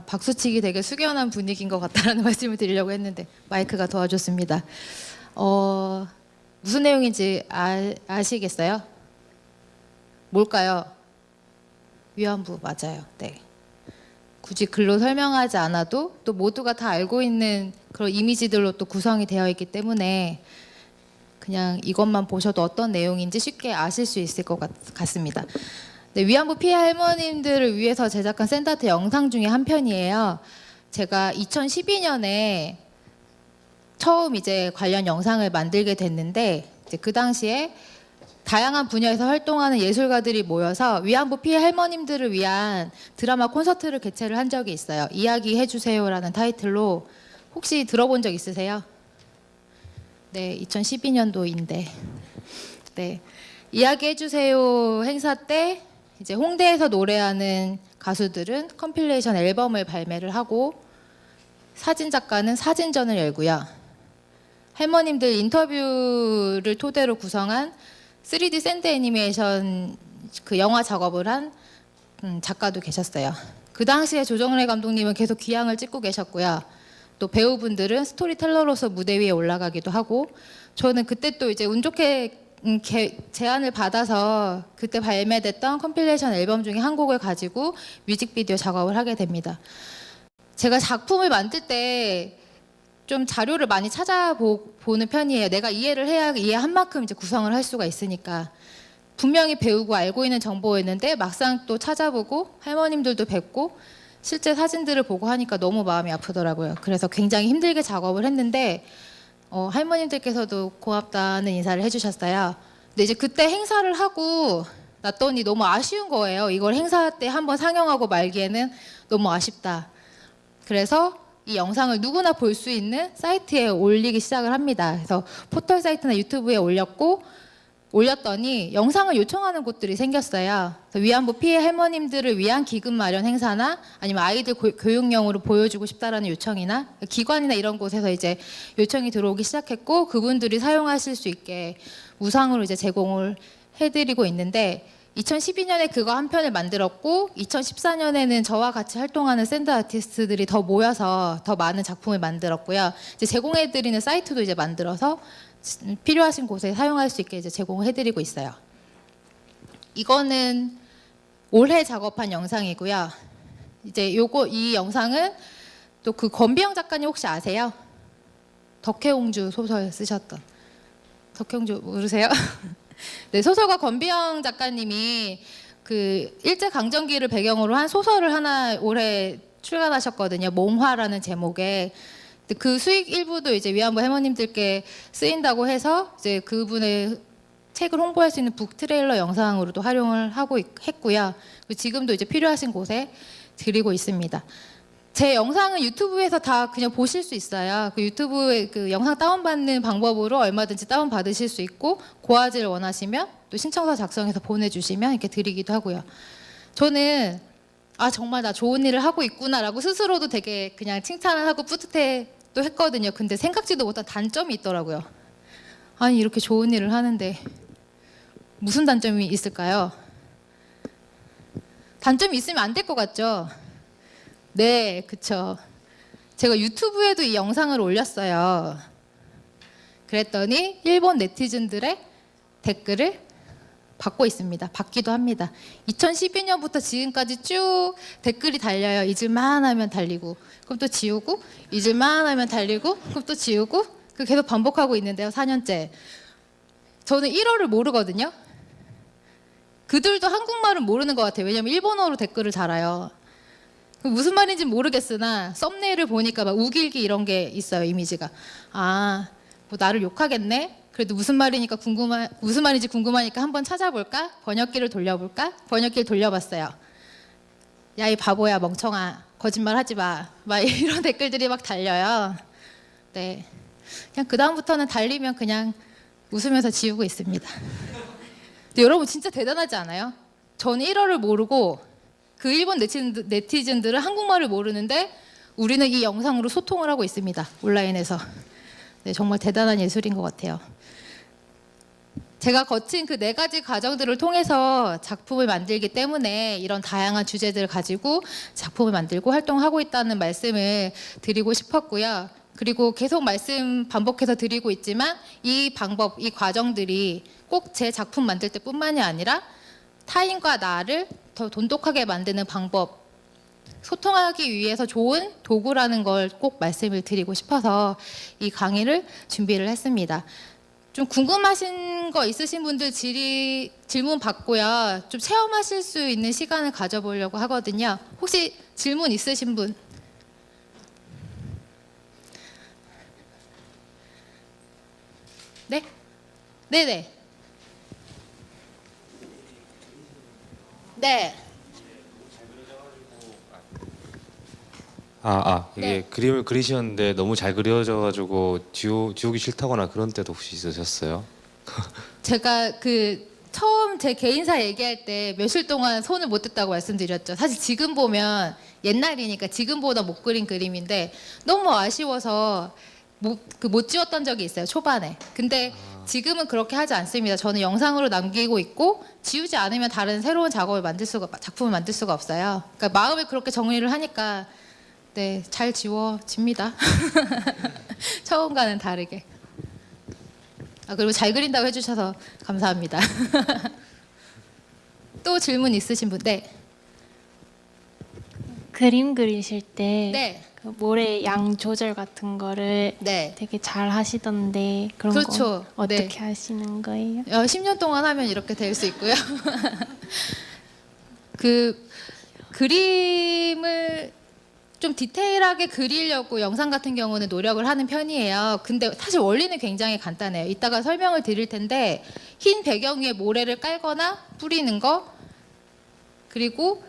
박수치기 되게 숙연한 분위기인 것 같다라는 말씀을 드리려고 했는데 마이크가 도와줬습니다. 무슨 내용인지 아시겠어요? 뭘까요? 위안부 맞아요. 네. 굳이 글로 설명하지 않아도 또 모두가 다 알고 있는 그런 이미지들로 또 구성이 되어 있기 때문에 그냥 이것만 보셔도 어떤 내용인지 쉽게 아실 수 있을 것 같습니다. 네, 위안부 피해 할머님들을 위해서 제작한 샌드아트 영상 중에 한 편이에요. 제가 2012년에 처음 이제 관련 영상을 만들게 됐는데 이제 그 당시에 다양한 분야에서 활동하는 예술가들이 모여서 위안부 피해 할머님들을 위한 드라마 콘서트를 개최를 한 적이 있어요. 이야기해 주세요라는 타이틀로 혹시 들어본 적 있으세요? 네, 2012년도인데. 네. 이야기해 주세요 행사 때 이제 홍대에서 노래하는 가수들은 컴필레이션 앨범을 발매를 하고 사진 작가는 사진전을 열고요. 할머님들 인터뷰를 토대로 구성한 3D 샌드 애니메이션 그 영화 작업을 한 작가도 계셨어요. 그 당시에 조정래 감독님은 계속 귀향을 찍고 계셨고요. 또 배우분들은 스토리텔러로서 무대 위에 올라가기도 하고 저는 그때 또 이제 운 좋게 제안을 받아서 그때 발매됐던 컴필레이션 앨범 중에 한 곡을 가지고 뮤직비디오 작업을 하게 됩니다. 제가 작품을 만들 때 좀 자료를 많이 찾아보는 편이에요. 내가 이해를 해야 이해한 만큼 이제 구성을 할 수가 있으니까. 분명히 배우고 알고 있는 정보였는데 막상 또 찾아보고 할머님들도 뵙고 실제 사진들을 보고 하니까 너무 마음이 아프더라고요. 그래서 굉장히 힘들게 작업을 했는데 할머님들께서도 고맙다는 인사를 해주셨어요. 근데 이제 그때 행사를 하고 났더니 너무 아쉬운 거예요. 이걸 행사 때 한번 상영하고 말기에는 너무 아쉽다. 그래서 이 영상을 누구나 볼 수 있는 사이트에 올리기 시작을 합니다. 그래서 포털 사이트나 유튜브에 올렸더니 영상을 요청하는 곳들이 생겼어요. 그래서 위안부 피해 할머님들을 위한 기금 마련 행사나 아니면 아이들 교육용으로 보여주고 싶다라는 요청이나 기관이나 이런 곳에서 이제 요청이 들어오기 시작했고 그분들이 사용하실 수 있게 무상으로 이제 제공을 해드리고 있는데 2012년에 그거 한 편을 만들었고 2014년에는 저와 같이 활동하는 샌드 아티스트들이 더 모여서 더 많은 작품을 만들었고요. 이제 제공해드리는 사이트도 이제 만들어서 필요하신 곳에 사용할 수 있게 이제 제공해드리고 있어요. 이거는 올해 작업한 영상이고요. 이제 이 영상은 또 그 권비영 작가님 혹시 아세요? 덕혜옹주 소설 쓰셨던 덕혜옹주 모르세요? 네, 소설가 권비영 작가님이 그 일제 강점기를 배경으로 한 소설을 하나 올해 출간하셨거든요. 몽화라는 제목의. 그 수익 일부도 이제 위안부 할머님들께 쓰인다고 해서 이제 그분의 책을 홍보할 수 있는 북 트레일러 영상으로도 활용을 하고 했고요. 지금도 이제 필요하신 곳에 드리고 있습니다. 제 영상은 유튜브에서 다 그냥 보실 수 있어요. 그 유튜브에 그 영상 다운받는 방법으로 얼마든지 다운받으실 수 있고 고화질을 원하시면 또 신청서 작성해서 보내주시면 이렇게 드리기도 하고요. 저는 정말 나 좋은 일을 하고 있구나라고 스스로도 되게 그냥 칭찬을 하고 뿌듯해 또 했거든요. 근데 생각지도 못한 단점이 있더라고요. 아니 이렇게 좋은 일을 하는데 무슨 단점이 있을까요? 단점이 있으면 안 될 것 같죠? 네, 그쵸. 제가 유튜브에도 이 영상을 올렸어요. 그랬더니 일본 네티즌들의 댓글을 받고 있습니다. 받기도 합니다. 2012년부터 지금까지 쭉 댓글이 달려요. 잊을만 하면 달리고, 그럼 또 지우고, 잊을만 하면 달리고, 그럼 또 지우고, 그 계속 반복하고 있는데요. 4년째. 저는 1어를 모르거든요. 그들도 한국말은 모르는 것 같아요. 왜냐면 일본어로 댓글을 달아요. 무슨 말인지 모르겠으나 썸네일을 보니까 막 우길기 이런 게 있어요. 이미지가. 뭐 나를 욕하겠네. 그래도 무슨 말인지 궁금하니까 한번 찾아볼까? 번역기를 돌려볼까? 번역기를 돌려봤어요. 야, 이 바보야, 멍청아, 거짓말 하지 마. 막 이런 댓글들이 막 달려요. 네, 그냥 그 다음부터는 달리면 그냥 웃으면서 지우고 있습니다. 근데 여러분 진짜 대단하지 않아요? 저는 1어를 모르고 그 일본 네티즌들은 한국말을 모르는데 우리는 이 영상으로 소통을 하고 있습니다. 온라인에서. 네, 정말 대단한 예술인 것 같아요. 제가 거친 그 4가지 과정들을 통해서 작품을 만들기 때문에 이런 다양한 주제들을 가지고 작품을 만들고 활동하고 있다는 말씀을 드리고 싶었고요. 그리고 계속 말씀 반복해서 드리고 있지만 이 방법, 이 과정들이 꼭 제 작품 만들 때뿐만이 아니라 타인과 나를 더 돈독하게 만드는 방법, 소통하기 위해서 좋은 도구라는 걸 꼭 말씀을 드리고 싶어서 이 강의를 준비를 했습니다. 좀 궁금하신 거 있으신 분들 질문 받고요. 좀 체험하실 수 있는 시간을 가져보려고 하거든요. 혹시 질문 있으신 분? 네? 네네. 네. 이게 네. 그림을 그리셨는데 너무 잘 그려져가지고 지우기 싫다거나 그런 때도 혹시 있으셨어요? 제가 그 처음 제 개인사 얘기할 때 며칠 동안 손을 못 댔다고 말씀드렸죠. 사실 지금 보면 옛날이니까 지금보다 못 그린 그림인데 너무 아쉬워서 못 지웠던 적이 있어요, 초반에. 근데 지금은 그렇게 하지 않습니다. 저는 영상으로 남기고 있고 지우지 않으면 다른 새로운 작품을 만들 수가 없어요. 그러니까 마음을 그렇게 정리를 하니까 네, 잘 지워집니다. 처음과는 다르게. 그리고 잘 그린다고 해주셔서 감사합니다. 또 질문 있으신 분? 네. 그림 그리실 때 네. 그 모래 양 조절 같은 거를 네. 되게 잘 하시던데 그런 그렇죠. 건 어떻게 네. 하시는 거예요? 10년 동안 하면 이렇게 될 수 있고요. 그 그림을 좀 디테일하게 그리려고 영상 같은 경우는 노력을 하는 편이에요. 근데 사실 원리는 굉장히 간단해요. 이따가 설명을 드릴 텐데 흰 배경 위에 모래를 깔거나 뿌리는 거, 그리고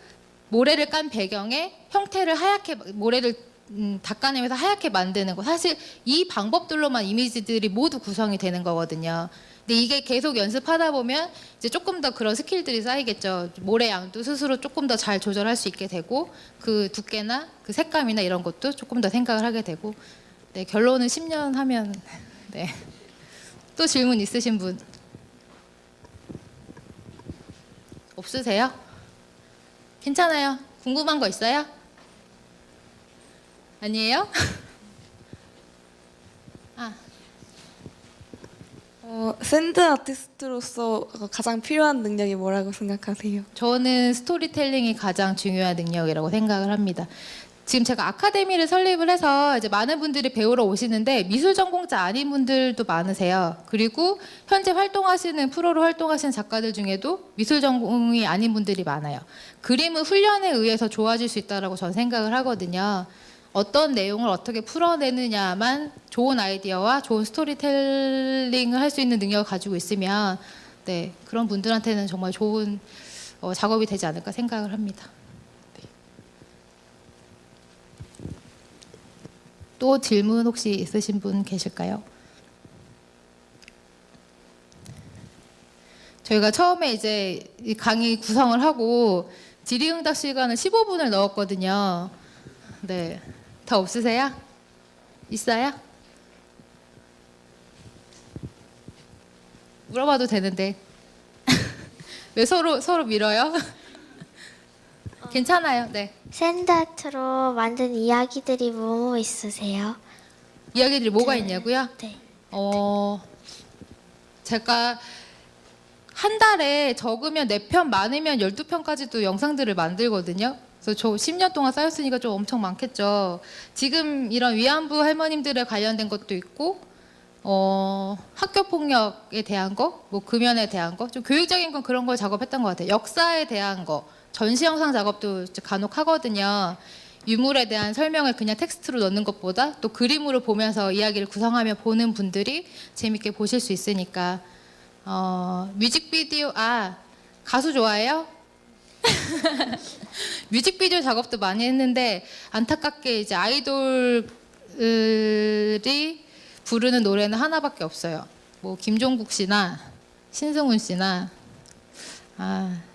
모래를 깐 배경에 형태를 하얗게 모래를 닦아내면서 하얗게 만드는 거. 사실 이 방법들로만 이미지들이 모두 구성이 되는 거거든요. 근데 이게 계속 연습하다 보면 이제 조금 더 그런 스킬들이 쌓이겠죠. 모래 양도 스스로 조금 더 잘 조절할 수 있게 되고 그 두께나 그 색감이나 이런 것도 조금 더 생각을 하게 되고. 네, 결론은 10년 하면 네. 또 질문 있으신 분? 없으세요? 괜찮아요. 궁금한 거 있어요? 아니에요? 샌드 아티스트로서 가장 필요한 능력이 뭐라고 생각하세요? 저는 스토리텔링이 가장 중요한 능력이라고 생각을 합니다. 지금 제가 아카데미를 설립을 해서 이제 많은 분들이 배우러 오시는데 미술 전공자 아닌 분들도 많으세요. 그리고 현재 프로로 활동하시는 작가들 중에도 미술 전공이 아닌 분들이 많아요. 그림은 훈련에 의해서 좋아질 수 있다고 저는 생각을 하거든요. 어떤 내용을 어떻게 풀어내느냐만 좋은 아이디어와 좋은 스토리텔링을 할 수 있는 능력을 가지고 있으면 네, 그런 분들한테는 정말 좋은 작업이 되지 않을까 생각을 합니다. 네. 또 질문 혹시 있으신 분 계실까요? 저희가 처음에 이제 이 강의 구성을 하고 질의응답 시간을 15분을 넣었거든요. 네. 더 없으세요? 있어요? 물어봐도 되는데 왜 서로 밀어요? 괜찮아요. 네. 샌드아트로 만든 이야기들이 뭐뭐 있으세요? 이야기들이 뭐가 있냐고요? 네. 제가 한 달에 적으면 4편, 많으면 12편까지도 영상들을 만들거든요. 그래서 저 10년 동안 쌓였으니까 좀 엄청 많겠죠. 지금 이런 위안부 할머님들에 관련된 것도 있고, 학교 폭력에 대한 거, 뭐 금연에 대한 거, 좀 교육적인 건 그런 걸 작업했던 것 같아요. 역사에 대한 거, 전시 영상 작업도 간혹 하거든요. 유물에 대한 설명을 그냥 텍스트로 넣는 것보다 또 그림으로 보면서 이야기를 구성하며 보는 분들이 재밌게 보실 수 있으니까. 뮤직비디오, 가수 좋아해요? 뮤직비디오 작업도 많이 했는데 안타깝게 이제 아이돌이 부르는 노래는 하나밖에 없어요. 뭐 김종국 씨나 신승훈 씨나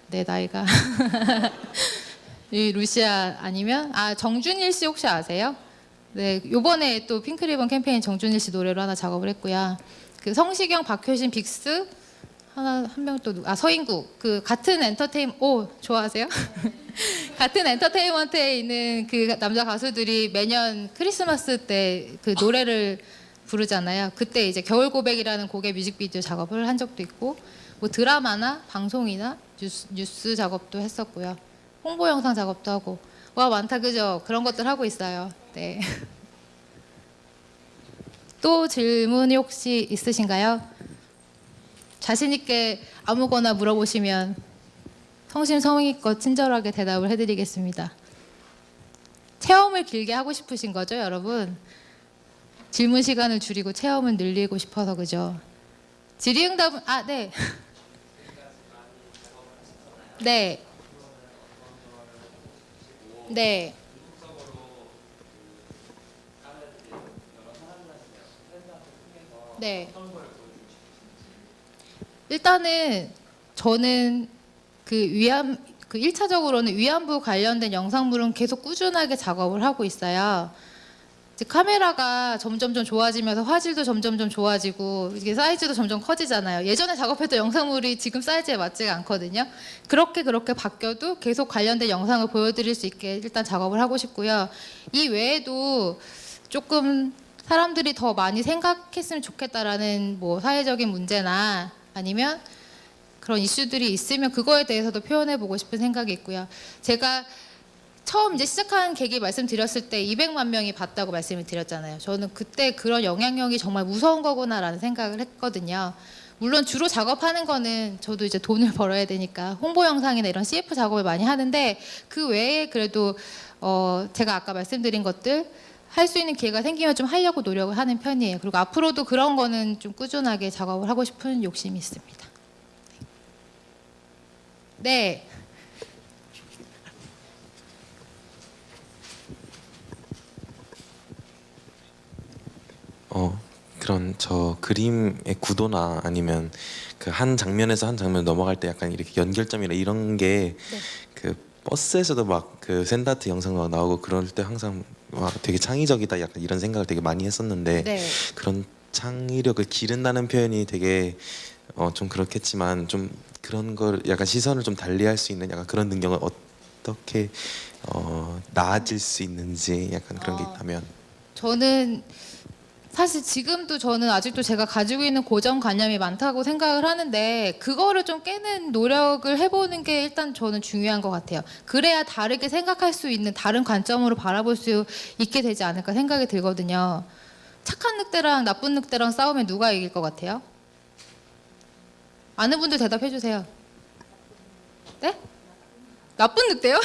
내 나이가 이 루시아 아니면 정준일 씨 혹시 아세요? 네, 요번에 또 핑크리본 캠페인 정준일 씨 노래로 하나 작업을 했고요. 그 성시경, 박효신, 빅스, 한 명 또 서인국 그 같은 좋아하세요? 같은 엔터테인먼트에 있는 그 남자 가수들이 매년 크리스마스 때 그 노래를 부르잖아요. 그때 이제 겨울 고백이라는 곡의 뮤직비디오 작업을 한 적도 있고 뭐 드라마나 방송이나 뉴스 작업도 했었고요. 홍보 영상 작업도 하고 와 많다 그죠? 그런 것들 하고 있어요. 네. 또 질문이 혹시 있으신가요? 자신 있게 아무거나 물어보시면 성심성의껏 친절하게 대답을 해드리겠습니다. 체험을 길게 하고 싶으신 거죠, 여러분? 질문 시간을 줄이고 체험을 늘리고 싶어서 그죠? 질의응답은 네. 네. 네. 네. 일단은 저는 그 1차적으로는 위안부 관련된 영상물은 계속 꾸준하게 작업을 하고 있어요. 이제 카메라가 점점 좋아지면서 화질도 점점 좋아지고 이게 사이즈도 점점 커지잖아요. 예전에 작업했던 영상물이 지금 사이즈에 맞지가 않거든요. 그렇게 바뀌어도 계속 관련된 영상을 보여드릴 수 있게 일단 작업을 하고 싶고요. 이 외에도 조금 사람들이 더 많이 생각했으면 좋겠다라는 뭐 사회적인 문제나 아니면 그런 이슈들이 있으면 그거에 대해서도 표현해보고 싶은 생각이 있고요. 제가 처음 이제 시작한 계기 말씀드렸을 때 200만 명이 봤다고 말씀을 드렸잖아요. 저는 그때 그런 영향력이 정말 무서운 거구나라는 생각을 했거든요. 물론 주로 작업하는 거는 저도 이제 돈을 벌어야 되니까 홍보 영상이나 이런 CF 작업을 많이 하는데 그 외에 그래도 제가 아까 말씀드린 것들 할 수 있는 기회가 생기면 좀 하려고 노력을 하는 편이에요. 그리고 앞으로도 그런 거는 좀 꾸준하게 작업을 하고 싶은 욕심이 있습니다. 네. 그런 저 그림의 구도나 아니면 그 한 장면에서 한 장면 넘어갈 때 약간 이렇게 연결점이나 이런 게 그 버스에서도 막 그 샌드아트 영상 막 나오고 그럴 때 항상 와 되게 창의적이다 약간 이런 생각을 되게 많이 했었는데 네. 그런 창의력을 기른다는 표현이 되게 좀 그렇겠지만 좀 그런 걸 약간 시선을 좀 달리할 수 있는 약간 그런 능력을 어떻게 나아질 수 있는지 약간 그런 게 있다면. 저는 사실 지금도 저는 아직도 제가 가지고 있는 고정관념이 많다고 생각을 하는데 그거를 좀 깨는 노력을 해보는 게 일단 저는 중요한 것 같아요. 그래야 다르게 생각할 수 있는 다른 관점으로 바라볼 수 있게 되지 않을까 생각이 들거든요. 착한 늑대랑 나쁜 늑대랑 싸우면 누가 이길 것 같아요? 아는 분들 대답해 주세요. 네? 나쁜 늑대요?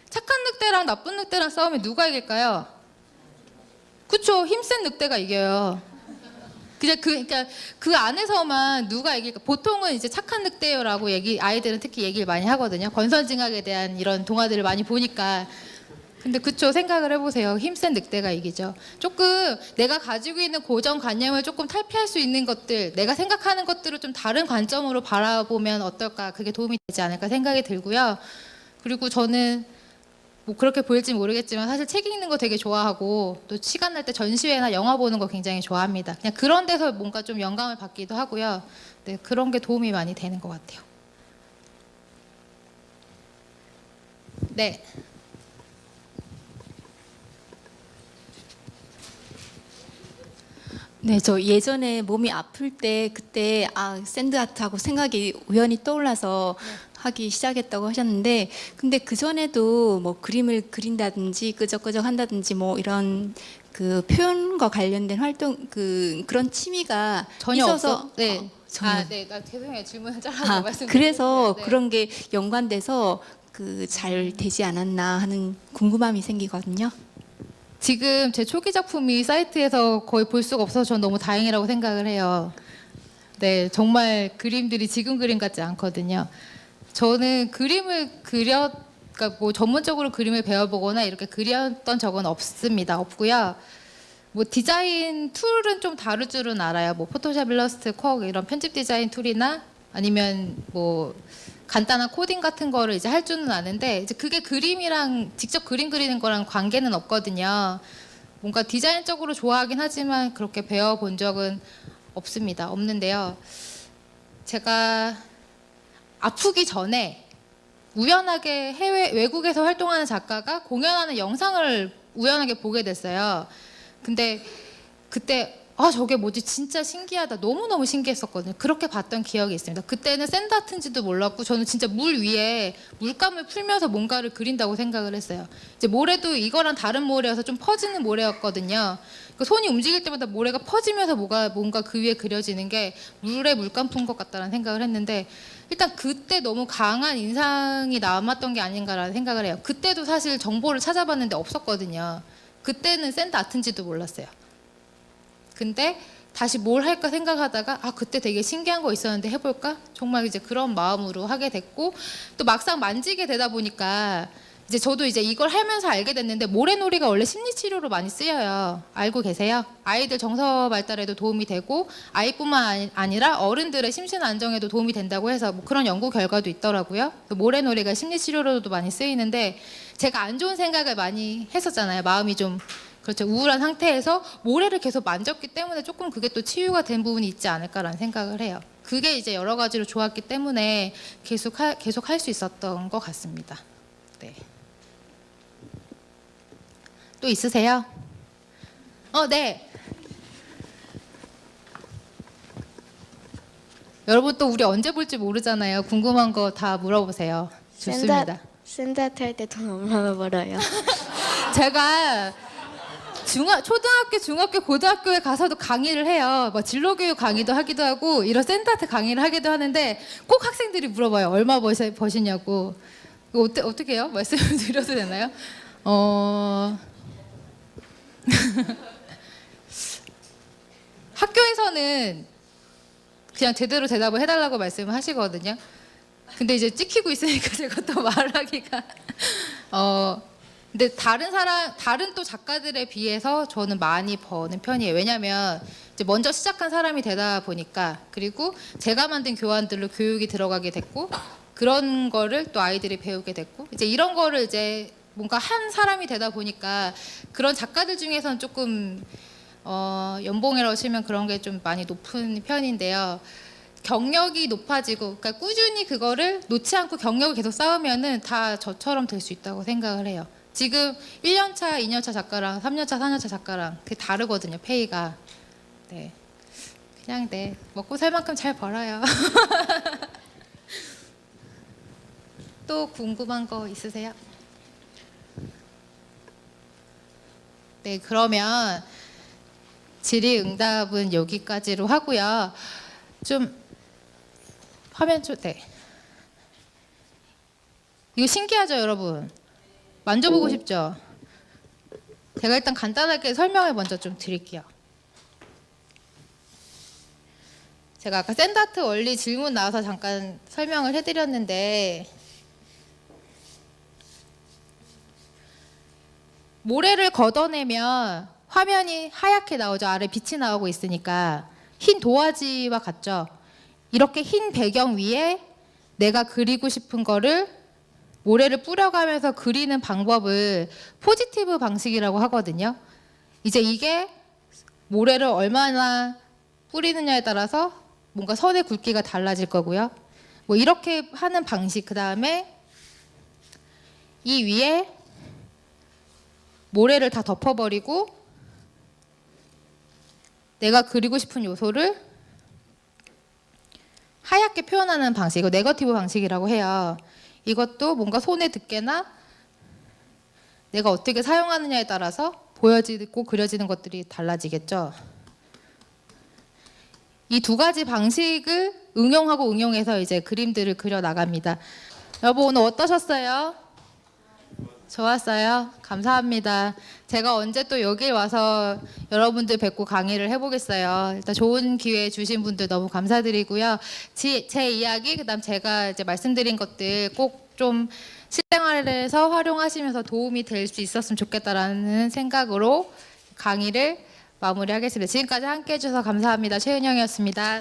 착한 늑대랑 나쁜 늑대랑 싸우면 누가 이길까요? 그쵸, 힘센 늑대가 이겨요. 그러니까 그 안에서만 누가 이길까? 보통은 이제 착한 늑대요라고 아이들은 특히 얘기를 많이 하거든요. 권선징악에 대한 이런 동화들을 많이 보니까. 근데 그쵸, 생각을 해보세요. 힘센 늑대가 이기죠. 조금 내가 가지고 있는 고정관념을 조금 탈피할 수 있는 것들, 내가 생각하는 것들을 좀 다른 관점으로 바라보면 어떨까? 그게 도움이 되지 않을까 생각이 들고요. 그리고 저는 뭐 그렇게 보일지 모르겠지만 사실 책 읽는 거 되게 좋아하고 또 시간 날 때 전시회나 영화 보는 거 굉장히 좋아합니다. 그냥 그런 데서 뭔가 좀 영감을 받기도 하고요. 네, 그런 게 도움이 많이 되는 것 같아요. 네. 네, 저 예전에 몸이 아플 때 그때 샌드아트하고 생각이 우연히 떠올라서 하기 시작했다고 하셨는데 근데 그 전에도 뭐 그림을 그린다든지 끄적끄적 한다든지 뭐 이런 그 표현과 관련된 활동 그런 취미가 전혀 있어서 없어. 네. 전혀. 네. 나 죄송해요. 질문을 잘하고 말씀드렸는데. 그래서 네. 그런 게 연관돼서 그 잘 되지 않았나 하는 궁금함이 생기거든요. 지금 제 초기 작품이 사이트에서 거의 볼 수가 없어서 전 너무 다행이라고 생각을 해요. 네, 정말 그림들이 지금 그림 같지 않거든요. 저는 그러니까 뭐 전문적으로 그림을 배워보거나 이렇게 그렸던 적은 없고요. 뭐 디자인 툴은 좀 다룰 줄은 알아요. 뭐 포토샵, 일러스트, 쿼 이런 편집 디자인 툴이나 아니면 뭐 간단한 코딩 같은 거를 이제 할 줄은 아는데 이제 그게 그림이랑 직접 그림 그리는 거랑 관계는 없거든요. 뭔가 디자인적으로 좋아하긴 하지만 그렇게 배워본 적은 없는데요. 제가 아프기 전에 우연하게 외국에서 활동하는 작가가 공연하는 영상을 우연하게 보게 됐어요. 근데 그때 저게 뭐지 진짜 신기하다 너무너무 신기했었거든요. 그렇게 봤던 기억이 있습니다. 그때는 샌드아트인지도 몰랐고 저는 진짜 물 위에 물감을 풀면서 뭔가를 그린다고 생각을 했어요. 이제 모래도 이거랑 다른 모래여서 좀 퍼지는 모래였거든요. 그 손이 움직일 때마다 모래가 퍼지면서 뭔가 그 위에 그려지는 게 물에 물감 푼 것 같다는 생각을 했는데 일단 그때 너무 강한 인상이 남았던 게 아닌가라는 생각을 해요. 그때도 사실 정보를 찾아봤는데 없었거든요. 그때는 샌드아트인지도 몰랐어요. 근데 다시 뭘 할까 생각하다가 그때 되게 신기한 거 있었는데 해볼까? 정말 이제 그런 마음으로 하게 됐고 또 막상 만지게 되다 보니까 이제 저도 이제 이걸 하면서 알게 됐는데 모래놀이가 원래 심리치료로 많이 쓰여요. 알고 계세요? 아이들 정서 발달에도 도움이 되고 아이뿐만 아니라 어른들의 심신 안정에도 도움이 된다고 해서 뭐 그런 연구 결과도 있더라고요. 모래놀이가 심리치료로도 많이 쓰이는데 제가 안 좋은 생각을 많이 했었잖아요. 마음이 좀 그렇죠. 우울한 상태에서 모래를 계속 만졌기 때문에 조금 그게 또 치유가 된 부분이 있지 않을까라는 생각을 해요. 그게 이제 여러 가지로 좋았기 때문에 계속 할 수 있었던 것 같습니다. 네. 또 있으세요? 네. 여러분 또 우리 언제 볼지 모르잖아요. 궁금한 거 다 물어보세요. 좋습니다. 샌드아트 할 때 돈 얼마나 벌어요? 제가 초등학교, 중학교, 고등학교에 가서도 강의를 해요. 뭐 진로교육 강의도 하기도 하고 이런 샌드아트 강의를 하기도 하는데 꼭 학생들이 물어봐요. 얼마 버시냐고. 이거 어떻게 해요? 말씀을 드려도 되나요? 학교에서는 그냥 제대로 대답을 해달라고 말씀을 하시거든요. 근데 이제 찍히고 있으니까 제가 또 말하기가 근데 다른 또 작가들에 비해서 저는 많이 버는 편이에요. 왜냐하면 이제 먼저 시작한 사람이 되다 보니까 그리고 제가 만든 교환들로 교육이 들어가게 됐고 그런 거를 또 아이들이 배우게 됐고 이제 이런 거를 이제 뭔가 한 사람이 되다 보니까 그런 작가들 중에서는 조금 연봉이라고 치면 그런 게 좀 많이 높은 편인데요. 경력이 높아지고 그러니까 꾸준히 그거를 놓지 않고 경력을 계속 쌓으면은 다 저처럼 될 수 있다고 생각을 해요. 지금 1년차, 2년차 작가랑 3년차, 4년차 작가랑 그게 다르거든요. 페이가. 네. 그냥 네. 먹고 살 만큼 잘 벌어요. 또 궁금한 거 있으세요? 네, 그러면 질의응답은 여기까지로 하고요. 좀 화면 네. 이거 신기하죠, 여러분? 만져보고 싶죠? 제가 일단 간단하게 설명을 먼저 좀 드릴게요. 제가 아까 샌드아트 원리 질문 나와서 잠깐 설명을 해드렸는데 모래를 걷어내면 화면이 하얗게 나오죠. 아래 빛이 나오고 있으니까 흰 도화지와 같죠. 이렇게 흰 배경 위에 내가 그리고 싶은 거를 모래를 뿌려가면서 그리는 방법을 포지티브 방식이라고 하거든요. 이제 이게 모래를 얼마나 뿌리느냐에 따라서 뭔가 선의 굵기가 달라질 거고요. 뭐 이렇게 하는 방식, 그 다음에 이 위에 모래를 다 덮어버리고 내가 그리고 싶은 요소를 하얗게 표현하는 방식, 이거 네거티브 방식이라고 해요. 이것도 뭔가 손에 득게나 내가 어떻게 사용하느냐에 따라서 보여지고 그려지는 것들이 달라지겠죠. 이 두 가지 방식을 응용해서 이제 그림들을 그려 나갑니다. 여러분 오늘 어떠셨어요? 좋았어요? 감사합니다. 제가 언제 또 여기 와서 여러분들 뵙고 강의를 해보겠어요. 일단 좋은 기회 주신 분들 너무 감사드리고요. 제 이야기, 그다음 제가 이제 말씀드린 것들 꼭 좀 실생활에서 활용하시면서 도움이 될 수 있었으면 좋겠다라는 생각으로 강의를 마무리하겠습니다. 지금까지 함께해 주셔서 감사합니다. 최은영이었습니다.